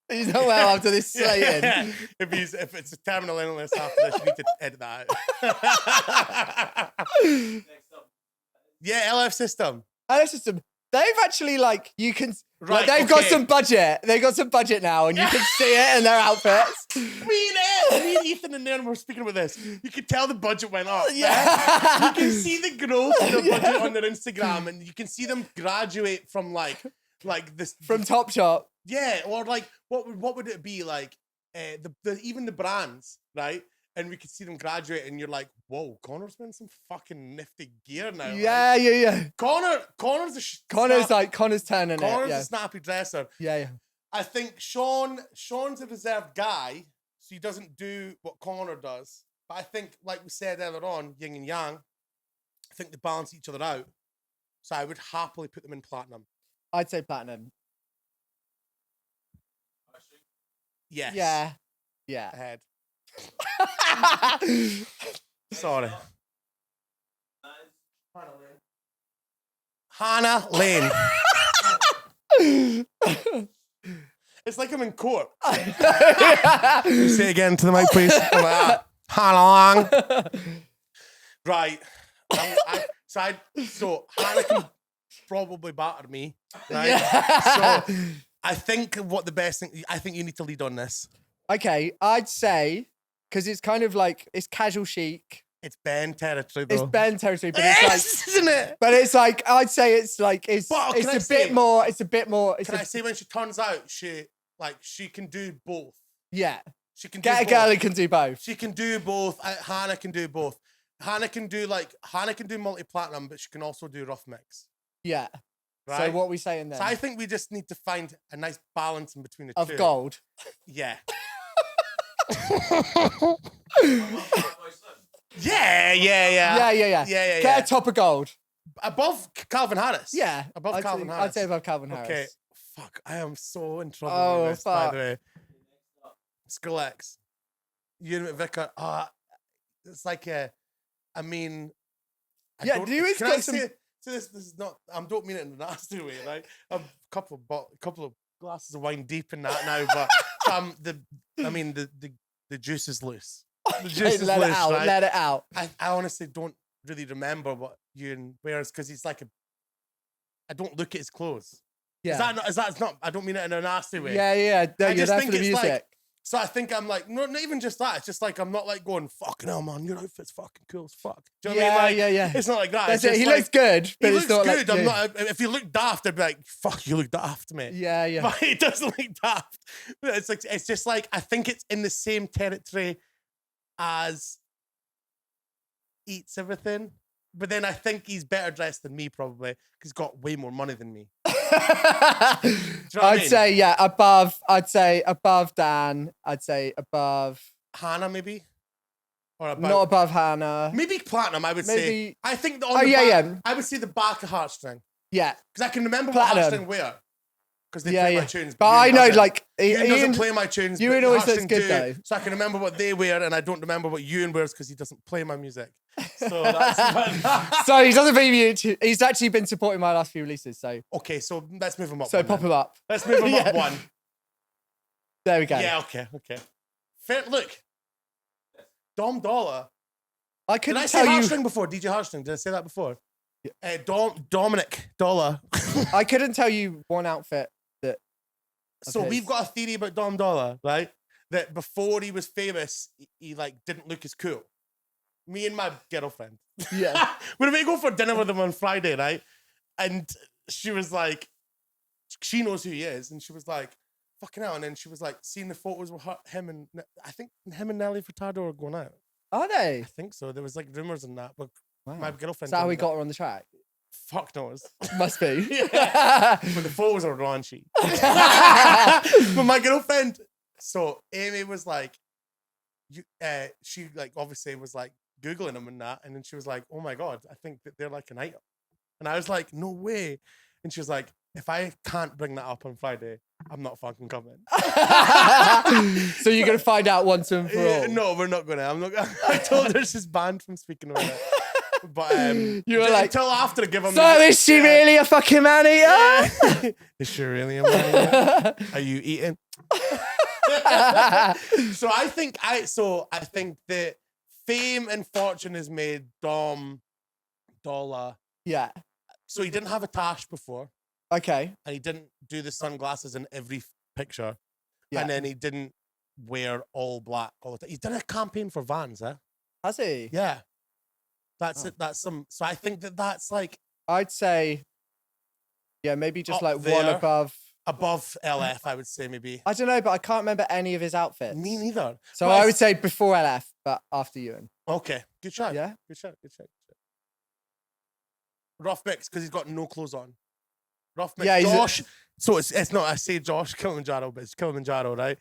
He's not well after this slating. Yeah. If it's a terminal illness after this, you need to edit that out. Yeah, LF System. LF System. They've actually they've got some budget. They've got some budget now, and you can see it in their outfits. Me and Ethan and Aaron were speaking about this. You could tell the budget went up. Yeah. You can see the growth in the budget on their Instagram, and you can see them graduate from like this from Topshop. Yeah, or like what would it be like? Even the brands, right? And we could see them graduate, and you're like, "Whoa, Connor's wearing some fucking nifty gear now." Yeah, like, yeah. Connor's turning Connor's it. a snappy dresser. Yeah. I think Sean's a reserved guy, so he doesn't do what Connor does. But I think, like we said earlier on, yin and yang, I think they balance each other out. So I would happily put them in platinum. I'd say platinum. Yes. Yeah. Ahead. Sorry. Hannah Lane. It's like I'm in court. You say it again to the mic, please. Hannah Lang. Right. So Hannah can probably batter me. Right. Yeah. So I think I think you need to lead on this. Okay, I'd say, because it's kind of like, it's casual chic. It's Ben territory, though. It's Ben territory, but it's like, isn't it? But it's like, I'd say it's a bit more. Can I say when she turns out, she can do both. Yeah. She can get a girl who can do both. She can do both. Hannah can do both. Hannah can do multi-platinum, but she can also do rough mix. Yeah. Right? So what are we saying then? So I think we just need to find a nice balance in between the two. Of gold. Yeah. Yeah. Get a top of gold. Above Calvin Harris. Yeah. Above Calvin Harris. I'd say above Calvin Harris. Okay. Fuck. I am so in trouble with this, by the way. Skrillex. Unit Vicar. It's like do you got some... So this is not. I don't mean it in a nasty way, right? I'm a couple of glasses of wine deep in that now, but the juice is loose. The juice is let loose, it out. right? Let it out. I honestly don't really remember what Ewan wears because he's like I don't look at his clothes. Yeah. Is that not? I don't mean it in a nasty way. Yeah. No, you're there for the music. So I think I'm like, not even just that. It's just like I'm not like going, fucking hell, man, your outfit's fucking cool as fuck. Do you know what I mean? Yeah. It's not like that. That's it. He looks good, but he it's looks not good. like... I'm not. If you look daft, I'd be like, fuck, you look daft, mate. Yeah. But he doesn't look daft. It's just like, I think it's in the same territory as Eats Everything. But then I think he's better dressed than me, probably, because he's got way more money than me. I'd say above. I'd say above Dan. I'd say above Hannah, maybe. Or about, not above Hannah. Maybe platinum, I would say. I think I would say the back of Heartstring. Yeah. Because I can remember what Heartstring were. Because they play my tunes. But I know, like... Ian doesn't play my tunes, Ian but always looks Heartstring good, do. though. So I can remember what they wear, and I don't remember what Ewan wears because he doesn't play my music. So that's... So he doesn't play music. He's actually been supporting my last few releases, so... Okay, so let's move him up. So pop him up. Let's move him up one. There we go. Yeah, okay. Fair, look. Dom Dollar. I couldn't Did I say tell you... Heartstring before? DJ Heartstring. Did I say that before? Yeah. Dominic Dollar. I couldn't tell you one outfit that... So we've got a theory about Dom Dollar, right? That before he was famous, he like didn't look as cool. Me and my girlfriend. Yeah. We were going to go for dinner with him on Friday, right? And she was like, she knows who he is. And she was like, fucking hell. And then she was like, seeing the photos with him and I think him and Nelly Furtado are going out. Are they? I think so. There was like rumors and that, but my girlfriend. Is that how we got her on the track? Fuck knows. Must be. Yeah. But the photos are raunchy. But my girlfriend, so Amy was like, she like obviously was like Googling him and that, and then she was like, oh my God, I think that they're like an item. And I was like, no way. And she was like, if I can't bring that up on Friday, I'm not fucking coming. So you're going to find out once and for all? No, we're not going to. I told her she's banned from speaking about it. But you were like, until after to give him. So is she really a fucking man eater? Yeah. Is she really a man eater? Are you eating? So I think that fame and fortune has made Dom Dollar. Yeah. So he didn't have a tash before. Okay. And he didn't do the sunglasses in every picture. Yeah. And then he didn't wear all black all the time. He's done a campaign for Vans, eh? Has he? Yeah. That's it. That's some. So I think that's like. I'd say, yeah, maybe just like there, one above. Above LF, I would say maybe. I don't know, but I can't remember any of his outfits. Me neither. So I would say before LF, but after Ewan. Okay. Good shot. Yeah. Good shot. Rough mix because he's got no clothes on. Rough mix. Yeah, Josh. So it's not. I say Josh Kilimanjaro, but it's Kilimanjaro, right?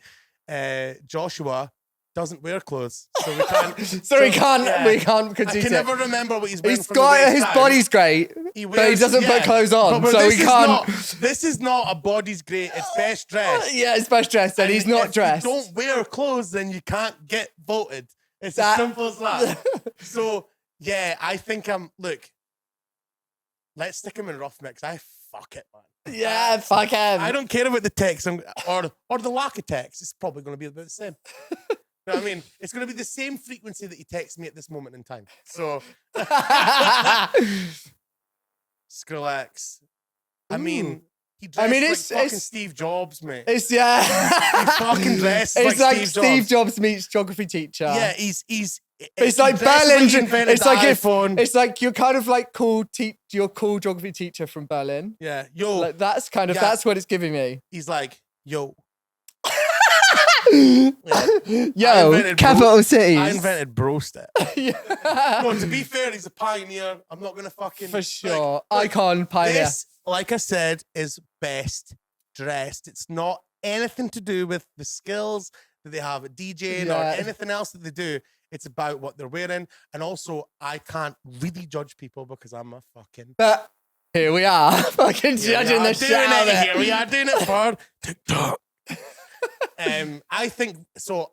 Joshua doesn't wear clothes, so we can't. We can't. I can never remember what he's wearing. He's got his body's great, but he doesn't put clothes on, but so we can't. This is not a body's great. It's best dressed. Yeah, it's best dressed, and he's not dressed. If you don't wear clothes, then you can't get voted. It's as simple as that. So yeah, I think look. Let's stick him in rough mix. Fuck it, man. Yeah, fuck him. I don't care about the text or the lack of text. It's probably going to be about the same. You know what I mean? It's going to be the same frequency that he texts me at this moment in time. So, Skrillex. I mean, he dressed like fucking Steve Jobs, mate. He fucking dressed like Steve Jobs meets geography teacher. Yeah, he's it's like Berlin. iPhone. It's like you're kind of like you're cool geography teacher from Berlin. Yeah, yo. Like that's kind of that's what it's giving me. He's like, yo. Yo, capital cities. I invented broasted. Yeah. No, to be fair, he's a pioneer. I'm not gonna fucking for sure. Icon pioneer. This, like I said, is best dressed. It's not anything to do with the skills that they have at DJing or anything else that they do. It's about what they're wearing. And also, I can't really judge people because I'm a fucking... But here we are, fucking judging the shit out of it. Here we are doing it for TikTok. I think, so...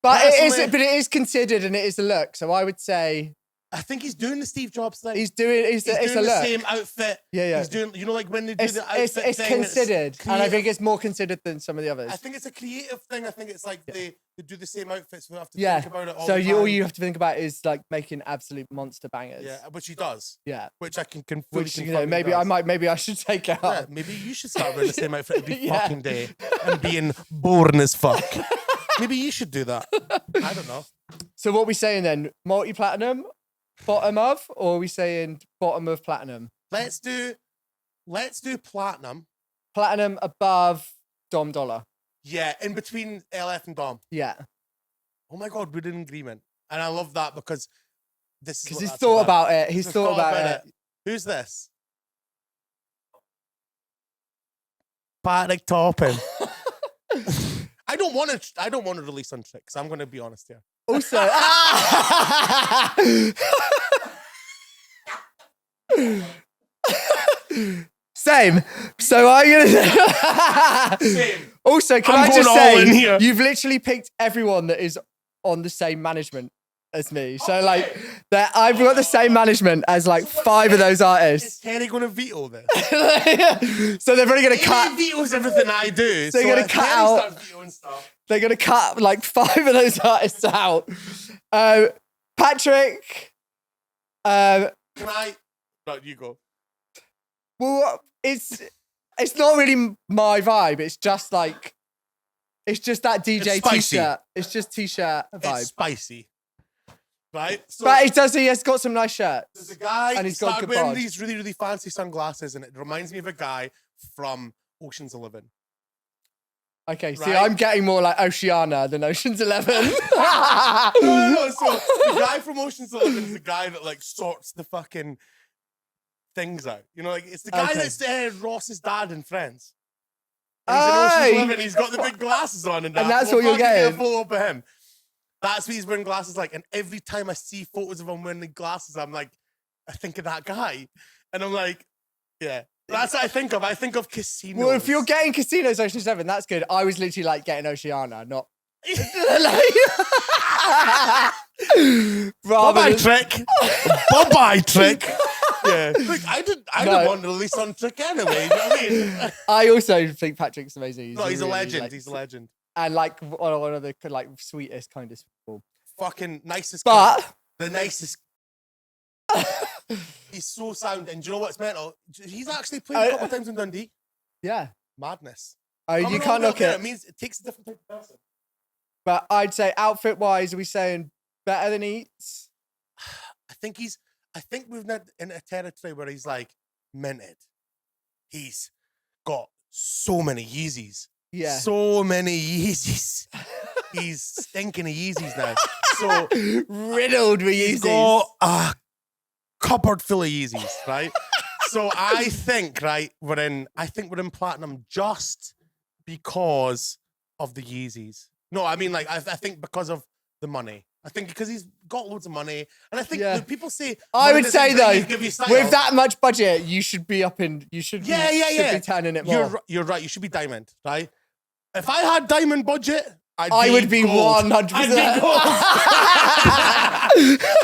But it is considered and it is a look. So I would say... I think he's doing the Steve Jobs thing. He's doing the same outfit. Yeah. He's doing, like when they do the outfit it's thing. Considered. And I think it's more considered than some of the others. I think it's a creative thing. I think it's like they do the same outfits. We have to think about it all so the time. All you have to think about is like making absolute monster bangers. Yeah, which he does. Yeah. Which I can fully Which, maybe I should take out. Yeah, maybe you should start wearing the same outfit every fucking day and being boring as fuck. Maybe you should do that. I don't know. So what are we saying then? Multi-platinum? Bottom of, or are we saying bottom of platinum? Let's do platinum. Platinum above Dom Dollar. Yeah, in between LF and Dom. Yeah. Oh my God, we're in agreement. And I love that because this is because he's thought about it. He's thought about it. Who's this? Patrick Toppin. I don't want to release on tricks. I'm going to be honest here. Also, same. So I'm gonna Same. Also, can I'm I going just all in say, here. you've literally picked everyone that is on the same management as me. So like, that I've got the same management as like 5 of those Is artists. Terry going to veto this? So they're probably gonna cut. He vetoes everything I do. So you're gonna if cut Terry out- starts vetoing stuff, They're gonna cut like 5 of those artists out. Patrick. can I? No, you go. Well, it's not really my vibe. It's just that DJ It's spicy. t-shirt. It's just t-shirt vibe. It's spicy, right? So But he has got some nice shirts. there's a guy and he's got started good wearing bod. these really, really fancy sunglasses, and it reminds me of a guy from Ocean's 11. Okay, see, Right. I'm getting more like Oceana than Ocean's 11. No. So the guy from Ocean's 11 is the guy that like sorts the fucking things out. You know, like it's the guy Okay. that's Ross's dad in Friends. And he's in Aye. Ocean's 11. He's got the big glasses on and that. And that's We'll what you're fucking get getting. a photo up of him. That's what he's wearing glasses like. And every time I see photos of him wearing the glasses, I'm like, I think of that guy. And I'm like, yeah. That's what I think of. I think of casinos. Well, if you're getting Casinos Ocean's 11, that's good. I was literally like getting Oceana, not. Bye-bye trick. Bye-bye trick. Yeah. Look, I didn't No. want to release on trick anyway. You know what I mean? I also think Patrick's amazing. No, he's a really, legend. like, He's a legend. And like one of the like sweetest, kindest people. Fucking nicest. But cunt. The nicest. He's so sound. And do you know what's mental? He's actually played a couple of times in Dundee. yeah, Madness. you Coming can't over knock there, it. It means it takes a different type of person. But I'd say outfit wise, are we saying better than Eats? I think we've not in a territory where he's like minted. He's got so many Yeezys. Yeah. So many Yeezys. He's stinking of Yeezys now. So Riddled with he's Yeezys. got a cupboard full of Yeezys, right? So I think we're in platinum just because of the Yeezys. No, I mean like I think because of the money. I think because he's got loads of money, and I think Yeah. when people say I money would doesn't say bring you, though, give you style, with that much budget, you should be up in. You should be, yeah. be turning it more. You're right. You should be diamond, right? If I had diamond budget, I would be gold. 100%. I'd be gold.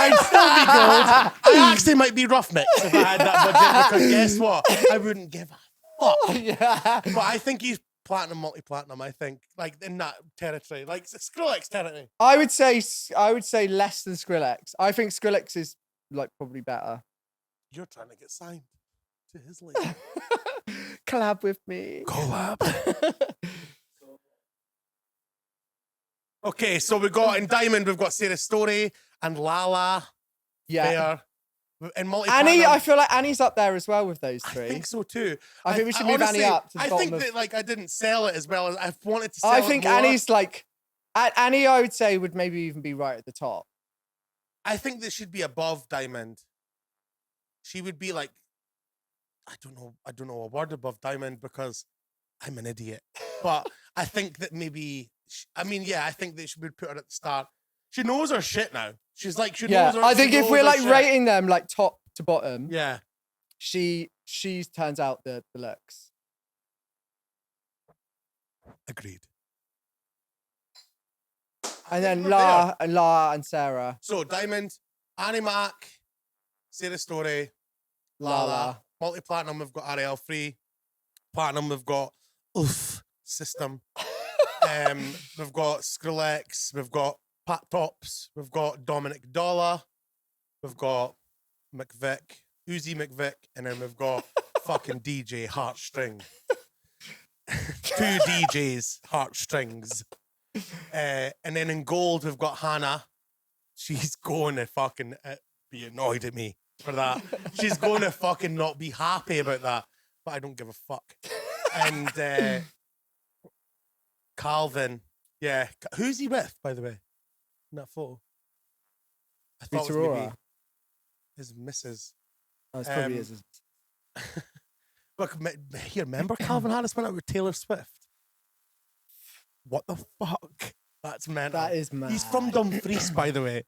I'd still be gold. I actually might be rough mix if I had that budget, because guess what? I wouldn't give a fuck. Yeah. But I think he's platinum, multi-platinum. I think like in that territory, like Skrillex territory. I would say less than Skrillex. I think Skrillex is like probably better. You're trying to get signed to his label. Collab with me. Collab. Okay, so we've got in Diamond, we've got Sarah Story and Lala. Yeah. There. In multi Annie, I feel like Annie's up there as well with those I three. think so too. I think we should move Annie up to the I bottom think of- that like I didn't sell it as well as I wanted to sell I it think more. Annie's like Annie. I would say would maybe even be right at the top. I think that she'd be above Diamond. She would be like, I don't know a word above Diamond because I'm an idiot. But I think that maybe, I think that she would put her at the start. She knows her shit now. She's like, she Yeah, knows her I think she if knows we're her like shit. rating them like top to bottom, Yeah. she turns out the looks. Agreed. And then we're La and Sarah. So Diamond, Annie Mac, Sarah Story, Lala. Lala. Multi-platinum, we've got Ariel Free. Platinum, we've got Oof System. We've got Skrillex. We've got Pat Tops. We've got Dominic Dollar. We've got McVick, Uzi McVick, and then we've got fucking DJ Heartstring. 2 DJs, Heartstrings. And then in gold, we've got Hannah. She's going to fucking be annoyed at me for that. She's going to fucking not be happy about that. But I don't give a fuck. And Calvin. Yeah. Who's he with, by the way? In that photo. I thought it was maybe Aurora. his missus. Oh, it's probably is. Look, here, remember Calvin Harris went out with Taylor Swift? What the fuck? That's mental. That is mad. He's from Dumfries, by the way.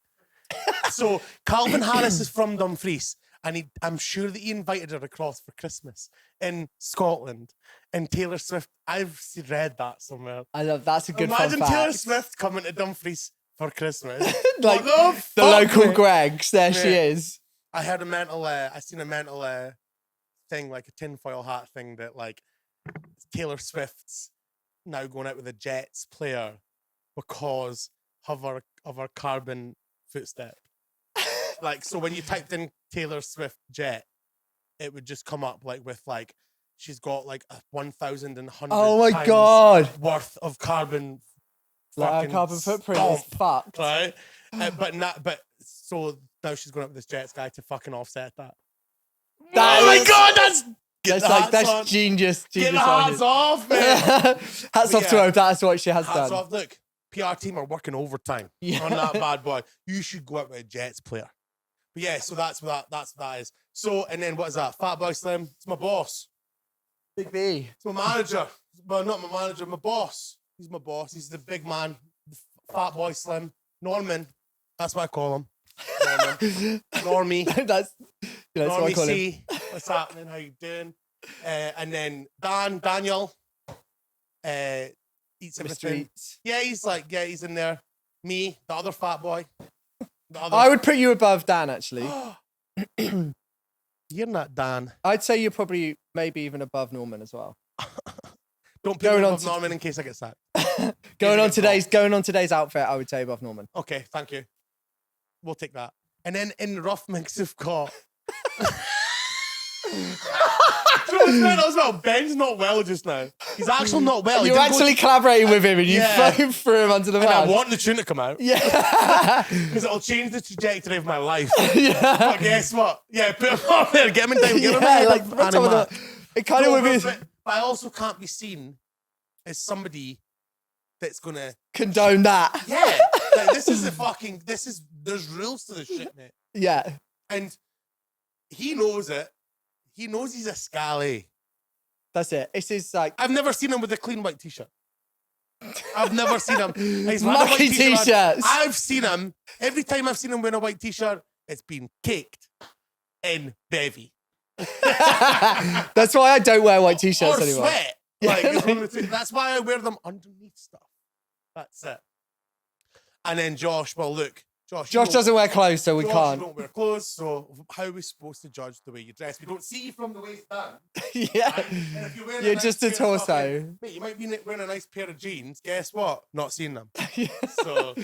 So Calvin Harris is from Dumfries, and I'm sure that he invited her across for Christmas in Scotland. And Taylor Swift, I've read that somewhere. I love that's a good Imagine fun fact. Taylor Swift coming to Dumfries for Christmas. Like the local mate? Greg's, there she is. I seen a mental thing, like a tinfoil hat thing, that like Taylor Swift's now going out with a Jets player because of her carbon footstep. Like, so when you typed in Taylor Swift jet, it would just come up like with like she's got like 1,100 Oh my times God. worth of carbon. Like our carbon footprint is fucked. Right? But so now she's going up with this Jets guy to fucking offset that. That oh my is- God, that's genius. Get the hats off, man. Hats off to her. That's what she has Hats done. off. Look, PR team are working overtime Yeah. on that bad boy. You should go out with a Jets player. But yeah, so that's what that is. So, and then what is that? Fatboy Slim. It's my boss. Big B. It's my manager. Well, not my manager, my boss. He's my boss. He's the big man. Fatboy Slim. Norman. That's what I call him. Norman. Normie. That's what I Normie call him. C. What's happening? How you doing? And then Daniel. Eats Mr. everything. Eats. Yeah, he's in there. Me, the other fat boy. I would put you above Dan, actually. You're not Dan. I'd say you're probably maybe even above Norman as well. Don't put Going me on above Norman in case I get sacked. Going on today's outfit, I would say above Norman. Okay, thank you. We'll take that. And then in the rough mix, we've got. As well. Ben's not well just now. He's actually not well. You're actually collaborating with him and you Yeah. threw him under the And I bus. want the tune to come out. Yeah. Because it'll change the trajectory of my life. Yeah. But guess what? Yeah, put him on there. Get him in time. Get him Yeah, in like, time. on top of the- it kind of would be But I also can't be seen as somebody that's going to. condone that. Yeah. Like, there's rules to this shit, mate. Yeah. And he knows it. He knows he's a scally. That's it. It's his like I've never seen him with a clean white t-shirt. I've never seen him. He's had a white mucky t-shirt on. t-shirts. I've seen him. Every time I've seen him wearing a white t-shirt, it's been caked in bevy. That's why I don't wear white t-shirts or anymore. sweat. Like, it's one of the two. That's why I wear them underneath stuff. That's it. And then Josh, well, look. Josh Doesn't wear clothes, so we Josh, can't. You don't wear clothes, so how are we supposed to judge the way you dress? We don't see you from the waist down. Yeah. And if you're wearing You're nice just a pair of torso. fucking- Mate, you might be wearing a nice pair of jeans. Guess what? Not seeing them. So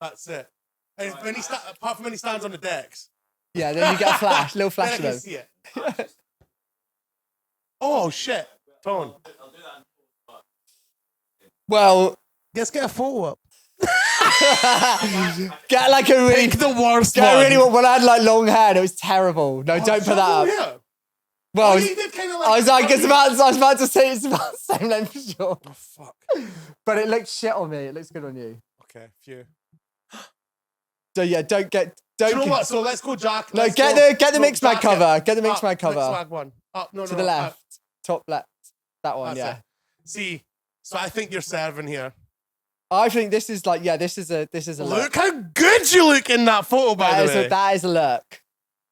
that's it. And when apart from when he stands on the decks. Yeah, then you get a flash, little Then I flash of can them. see it. Oh shit, Tone. Well, Let's get a photo up. get like a really Pick the worst get a one. really when I had like long hair, and it was terrible. No, don't put that up. Yeah. Well, you did kind of I was like, I was about to say it's about the same length as yours, Oh fuck. but it looks shit on me. It looks good on you. Okay, phew. So yeah, don't. Do you know what? So let's go, Jack. No, Let's get go. the No, Mixmag Jack, cover. yeah. Get the Mixmag Up, cover Mixmag one. Up, no, to no, the no, left, up. top left. That one, That's yeah. it. See, so I think you're serving here. I think this is like, yeah, this is a Look look. how good you look in that photo, by the way. That is a look.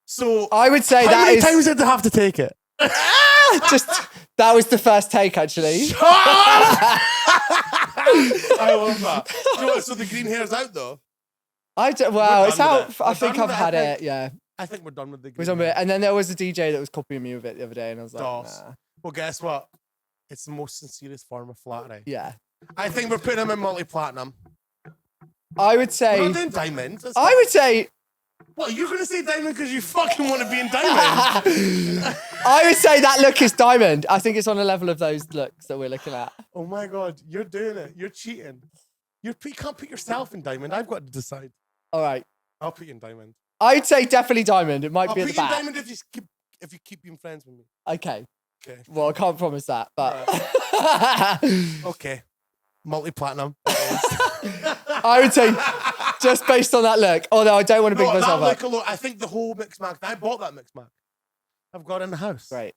So I would say how that many is times did they have to take it? just that was the first take actually. I love that. You know what, so the green hair's out though. Well, We're it's done out. with it. I We're think done I've with it, had I it. think. Yeah, I think we're done with the it green was on hair. it. And then there was a DJ that was copying me with it the other day, and I was like, Doss. nah. Well, guess what? It's the most sincerest form of flattery. Yeah. I think we're putting him in multi-platinum. I would say. We're not doing diamond. That's I would say. What, you're going to say diamond because you fucking want to be in diamond? I would say that look is diamond. I think it's on a level of those looks that we're looking at. Oh my God, you're doing it. You're cheating. You can't put yourself in diamond. I've got to decide. All right. I'll put you in diamond. I would say definitely diamond. It might I'll be put at the you in back. diamond if you keep being friends with me. Okay. Okay. Well, I can't promise that, but Okay. Multi-platinum. I would say just based on that look. Although I don't want to big No, that myself look up. alone, I think the whole mix mag. I bought that mix mag. I've got it in the house. Great.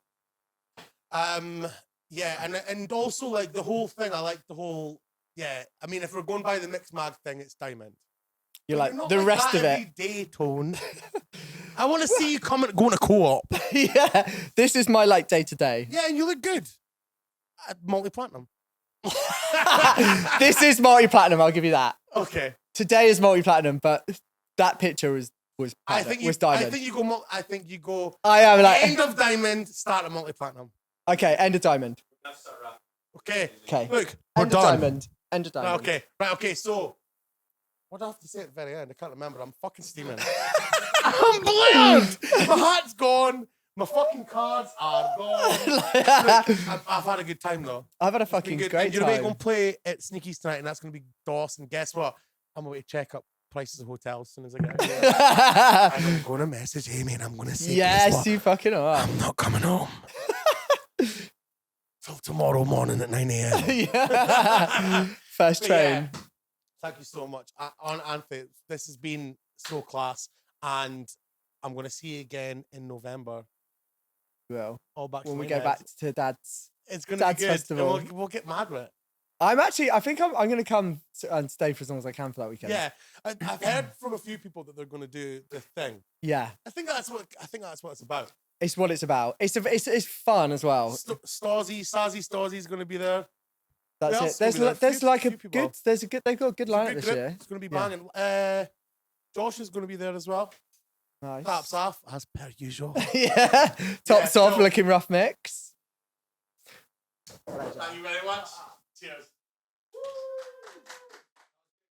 Yeah, and also like the whole thing. I like the whole Yeah, I mean, if we're going by the mixed mag thing, it's diamond. You're But like, the rest of every it. day, Tone. I want to see you going to co-op. Yeah, this is my like day to day. Yeah, and you look good. Multi-platinum. This is multi-platinum, I'll give you that. Okay. Today is multi-platinum, but that picture was diamond. I think you go. I am like end of diamond, start at multi-platinum. Okay, end of diamond. Okay. Okay. Look, we're End done. of diamond. End of diamond. Okay. Right. Okay. So, what do I have to say at the very end? I can't remember. I'm fucking steaming. I'm blamed. My hat's gone. My fucking cards are gone. Look, I've had a good time though. I've had a fucking good. great and you're time. going to play at Sneakies tonight, and that's going to be Dawson. Guess what? I'm going to check up prices of hotels as soon as I get here. I'm going to message Amy, and I'm going to say, yes, you fucking are. I'm not coming home. Till tomorrow morning at 9 a.m. Yeah. First train. Yeah. Thank you so much. On Anthony, this has been so class, and I'm going to see you again in November. Well, All back when to we my go head. back to Dad's. It's going to be Dad's good. festival. And we'll get mad with it. I think I'm going to come and stay for as long as I can for that weekend. Yeah, I've heard from a few people that they're going to do the thing. Yeah. I think that's what it's about. It's what it's about. It's fun as well. Stazzy's going to be there. That's Who it. else is gonna be there? There's like a few people. good. They've got a good lineup this year. It's going to be Yeah. banging. Josh is going to be there as well. Nice. Taps off as per usual. Yeah. Tops off, no. looking rough mix. Thank you very much. Cheers.